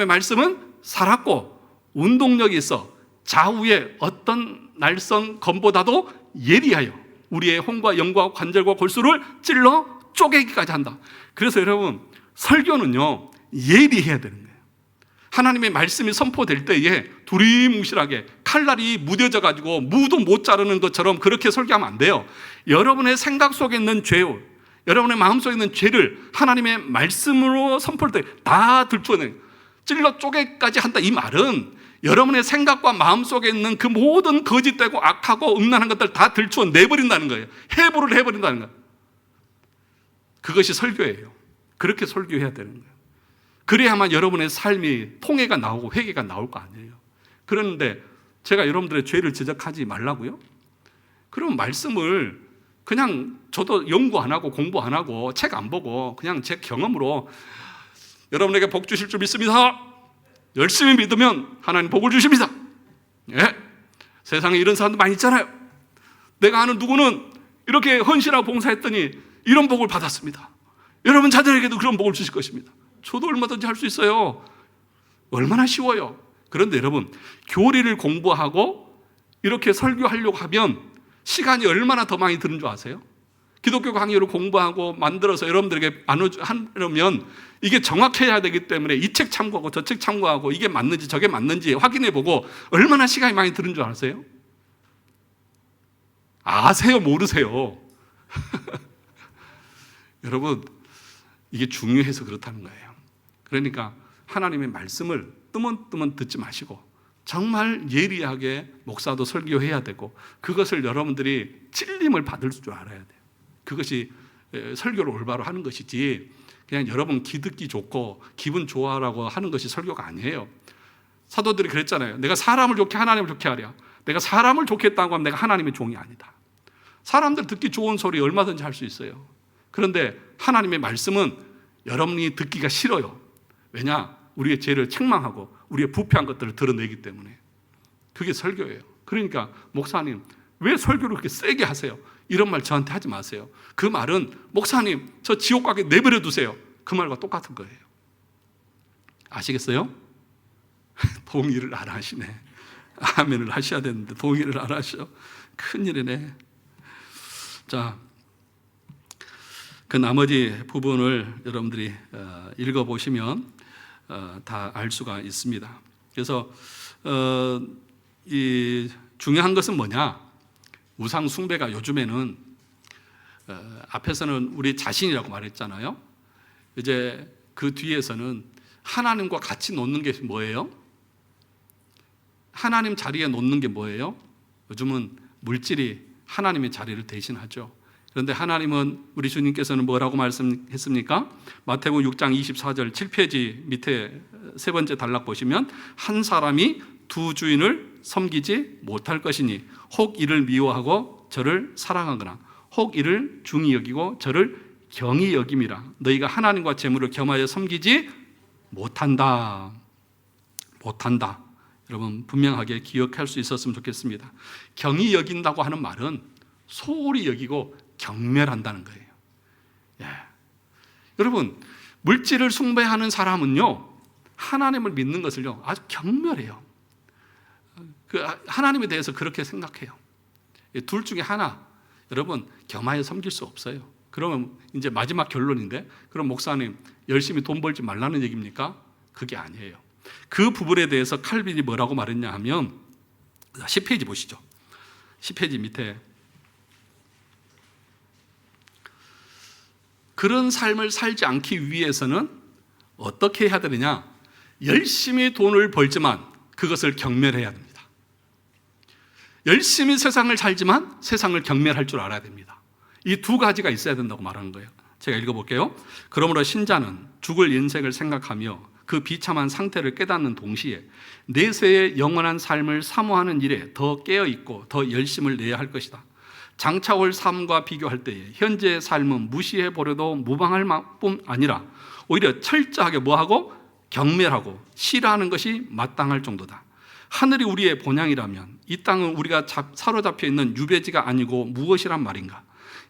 말씀은 살았고 운동력이 있어 좌우의 어떤 날선 검보다도 예리하여 우리의 혼과 영과 관절과 골수를 찔러 쪼개기까지 한다. 그래서 여러분, 설교는요 예리해야 되는 거예요. 하나님의 말씀이 선포될 때에 두리뭉실하게 칼날이 무뎌져 가지고 무도 못 자르는 것처럼 그렇게 설교하면 안 돼요. 여러분의 생각 속에 있는 죄, 여러분의 마음 속에 있는 죄를 하나님의 말씀으로 선포할 때 다 들추어내요. 찔러 쪼개기까지 한다. 이 말은 여러분의 생각과 마음 속에 있는 그 모든 거짓되고 악하고 음란한 것들 다 들추어 내버린다는 거예요. 해부를 해버린다는 거예요. 그것이 설교예요. 그렇게 설교해야 되는 거예요. 그래야만 여러분의 삶이 통해가 나오고 회개가 나올 거 아니에요. 그런데 제가 여러분들의 죄를 지적하지 말라고요? 그럼 말씀을 그냥 저도 연구 안 하고 공부 안 하고 책 안 보고 그냥 제 경험으로 여러분에게 복 주실 줄 믿습니다. 열심히 믿으면 하나님 복을 주십니다. 예. 세상에 이런 사람도 많이 있잖아요. 내가 아는 누구는 이렇게 헌신하고 봉사했더니 이런 복을 받았습니다. 여러분 자녀에게도 그런 복을 주실 것입니다. 저도 얼마든지 할 수 있어요. 얼마나 쉬워요. 그런데 여러분, 교리를 공부하고 이렇게 설교하려고 하면 시간이 얼마나 더 많이 드는 줄 아세요? 기독교 강의를 공부하고 만들어서 여러분들에게 하려면 이게 정확해야 되기 때문에 이 책 참고하고 저 책 참고하고 이게 맞는지 저게 맞는지 확인해보고 얼마나 시간이 많이 드는 줄 아세요? 아세요? 모르세요? 여러분, 이게 중요해서 그렇다는 거예요. 그러니까 하나님의 말씀을 뜨문뜨문 듣지 마시고 정말 예리하게 목사도 설교해야 되고 그것을 여러분들이 찔림을 받을 줄 알아야 돼요. 그것이 설교를 올바로 하는 것이지 그냥 여러분 기듣기 좋고 기분 좋아라고 하는 것이 설교가 아니에요. 사도들이 그랬잖아요. 내가 사람을 좋게 하나님을 좋게 하랴. 내가 사람을 좋게 했다고 하면 내가 하나님의 종이 아니다. 사람들 듣기 좋은 소리 얼마든지 할 수 있어요. 그런데 하나님의 말씀은 여러분이 듣기가 싫어요. 왜냐? 우리의 죄를 책망하고 우리의 부패한 것들을 드러내기 때문에. 그게 설교예요. 그러니까 목사님 왜 설교를 그렇게 세게 하세요? 이런 말 저한테 하지 마세요. 그 말은 목사님 저 지옥 가게 내버려 두세요. 그 말과 똑같은 거예요. 아시겠어요? 동의를 안 하시네. 아멘을 하셔야 되는데 동의를 안 하셔. 큰일이네. 자, 그 나머지 부분을 여러분들이 읽어보시면 다 알 수가 있습니다. 그래서 이 중요한 것은 뭐냐? 우상 숭배가 요즘에는 앞에서는 우리 자신이라고 말했잖아요. 이제 그 뒤에서는 하나님과 같이 놓는 게 뭐예요? 하나님 자리에 놓는 게 뭐예요? 요즘은 물질이 하나님의 자리를 대신하죠. 그런데 하나님은, 우리 주님께서는 뭐라고 말씀했습니까? 마태복음 6장 24절 7페이지 밑에 세 번째 단락 보시면, 한 사람이 두 주인을 섬기지 못할 것이니 혹 이를 미워하고 저를 사랑하거나 혹 이를 중히 여기고 저를 경히 여김이라. 너희가 하나님과 재물을 겸하여 섬기지 못한다. 여러분 분명하게 기억할 수 있었으면 좋겠습니다. 경히 여긴다고 하는 말은 소홀히 여기고 경멸한다는 거예요. 예. 여러분, 물질을 숭배하는 사람은요, 하나님을 믿는 것을요 아주 경멸해요. 하나님에 대해서 그렇게 생각해요. 둘 중에 하나, 여러분 겸하여 섬길 수 없어요. 그러면 이제 마지막 결론인데, 그럼 목사님 열심히 돈 벌지 말라는 얘기입니까? 그게 아니에요. 그 부분에 대해서 칼빈이 뭐라고 말했냐 하면, 10페이지 보시죠. 10페이지 밑에, 그런 삶을 살지 않기 위해서는 어떻게 해야 되느냐? 열심히 돈을 벌지만 그것을 경멸해야 됩니다. 열심히 세상을 살지만 세상을 경멸할 줄 알아야 됩니다. 이 두 가지가 있어야 된다고 말하는 거예요. 제가 읽어볼게요. 그러므로 신자는 죽을 인생을 생각하며 그 비참한 상태를 깨닫는 동시에 내세의 영원한 삶을 사모하는 일에 더 깨어있고 더 열심을 내야 할 것이다. 장차 올 삶과 비교할 때에 현재의 삶은 무시해버려도 무방할 뿐 아니라 오히려 철저하게 뭐하고? 경멸하고 싫어하는 것이 마땅할 정도다. 하늘이 우리의 본향이라면 이 땅은 우리가 사로잡혀 있는 유배지가 아니고 무엇이란 말인가?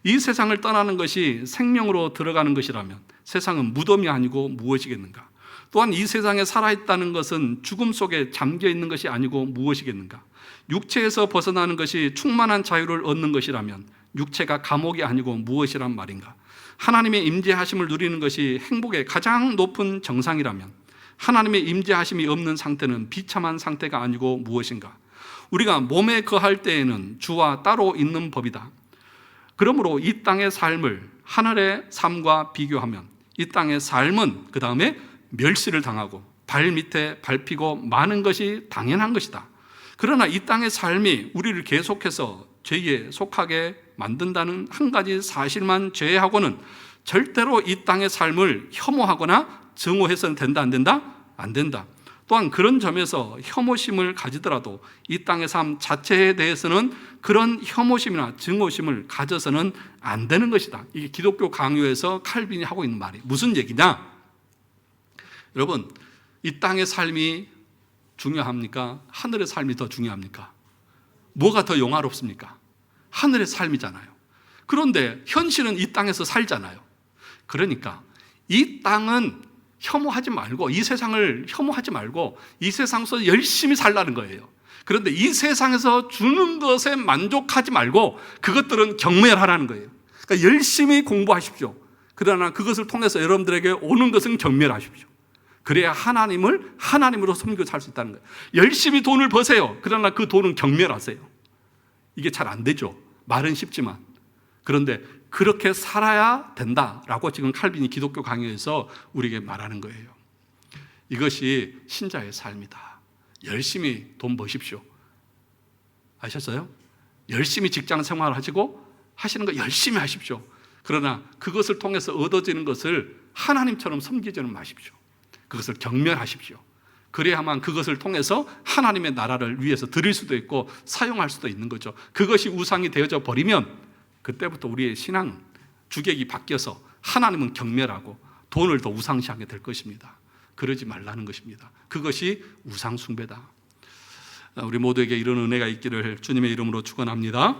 이 세상을 떠나는 것이 생명으로 들어가는 것이라면 세상은 무덤이 아니고 무엇이겠는가? 또한 이 세상에 살아있다는 것은 죽음 속에 잠겨있는 것이 아니고 무엇이겠는가? 육체에서 벗어나는 것이 충만한 자유를 얻는 것이라면 육체가 감옥이 아니고 무엇이란 말인가? 하나님의 임재하심을 누리는 것이 행복의 가장 높은 정상이라면 하나님의 임재하심이 없는 상태는 비참한 상태가 아니고 무엇인가? 우리가 몸에 거할 때에는 주와 따로 있는 법이다. 그러므로 이 땅의 삶을 하늘의 삶과 비교하면 이 땅의 삶은 그 다음에 멸시를 당하고 발 밑에 밟히고 마는 것이 당연한 것이다. 그러나 이 땅의 삶이 우리를 계속해서 죄에 속하게 만든다는 한 가지 사실만 제외하고는 절대로 이 땅의 삶을 혐오하거나 증오해서는 된다, 안 된다? 안 된다. 또한 그런 점에서 혐오심을 가지더라도 이 땅의 삶 자체에 대해서는 그런 혐오심이나 증오심을 가져서는 안 되는 것이다. 이게 기독교 강요에서 칼빈이 하고 있는 말이 무슨 얘기냐? 여러분, 이 땅의 삶이 중요합니까? 하늘의 삶이 더 중요합니까? 뭐가 더 영화롭습니까? 하늘의 삶이잖아요. 그런데 현실은 이 땅에서 살잖아요. 그러니까 이 땅은 혐오하지 말고, 이 세상을 혐오하지 말고 이 세상에서 열심히 살라는 거예요. 그런데 이 세상에서 주는 것에 만족하지 말고 그것들은 경멸하라는 거예요. 그러니까 열심히 공부하십시오. 그러나 그것을 통해서 여러분들에게 오는 것은 경멸하십시오. 그래야 하나님을 하나님으로 섬기고 살 수 있다는 거예요. 열심히 돈을 버세요. 그러나 그 돈은 경멸하세요. 이게 잘 안 되죠. 말은 쉽지만. 그런데 그렇게 살아야 된다라고 지금 칼빈이 기독교 강요에서 우리에게 말하는 거예요. 이것이 신자의 삶이다. 열심히 돈 버십시오. 아셨어요? 열심히 직장 생활을 하시고 하시는 거 열심히 하십시오. 그러나 그것을 통해서 얻어지는 것을 하나님처럼 섬기지는 마십시오. 그것을 경멸하십시오. 그래야만 그것을 통해서 하나님의 나라를 위해서 드릴 수도 있고 사용할 수도 있는 거죠. 그것이 우상이 되어져 버리면 그때부터 우리의 신앙 주객이 바뀌어서 하나님은 경멸하고 돈을 더 우상시하게 될 것입니다. 그러지 말라는 것입니다. 그것이 우상 숭배다. 우리 모두에게 이런 은혜가 있기를 주님의 이름으로 축원합니다.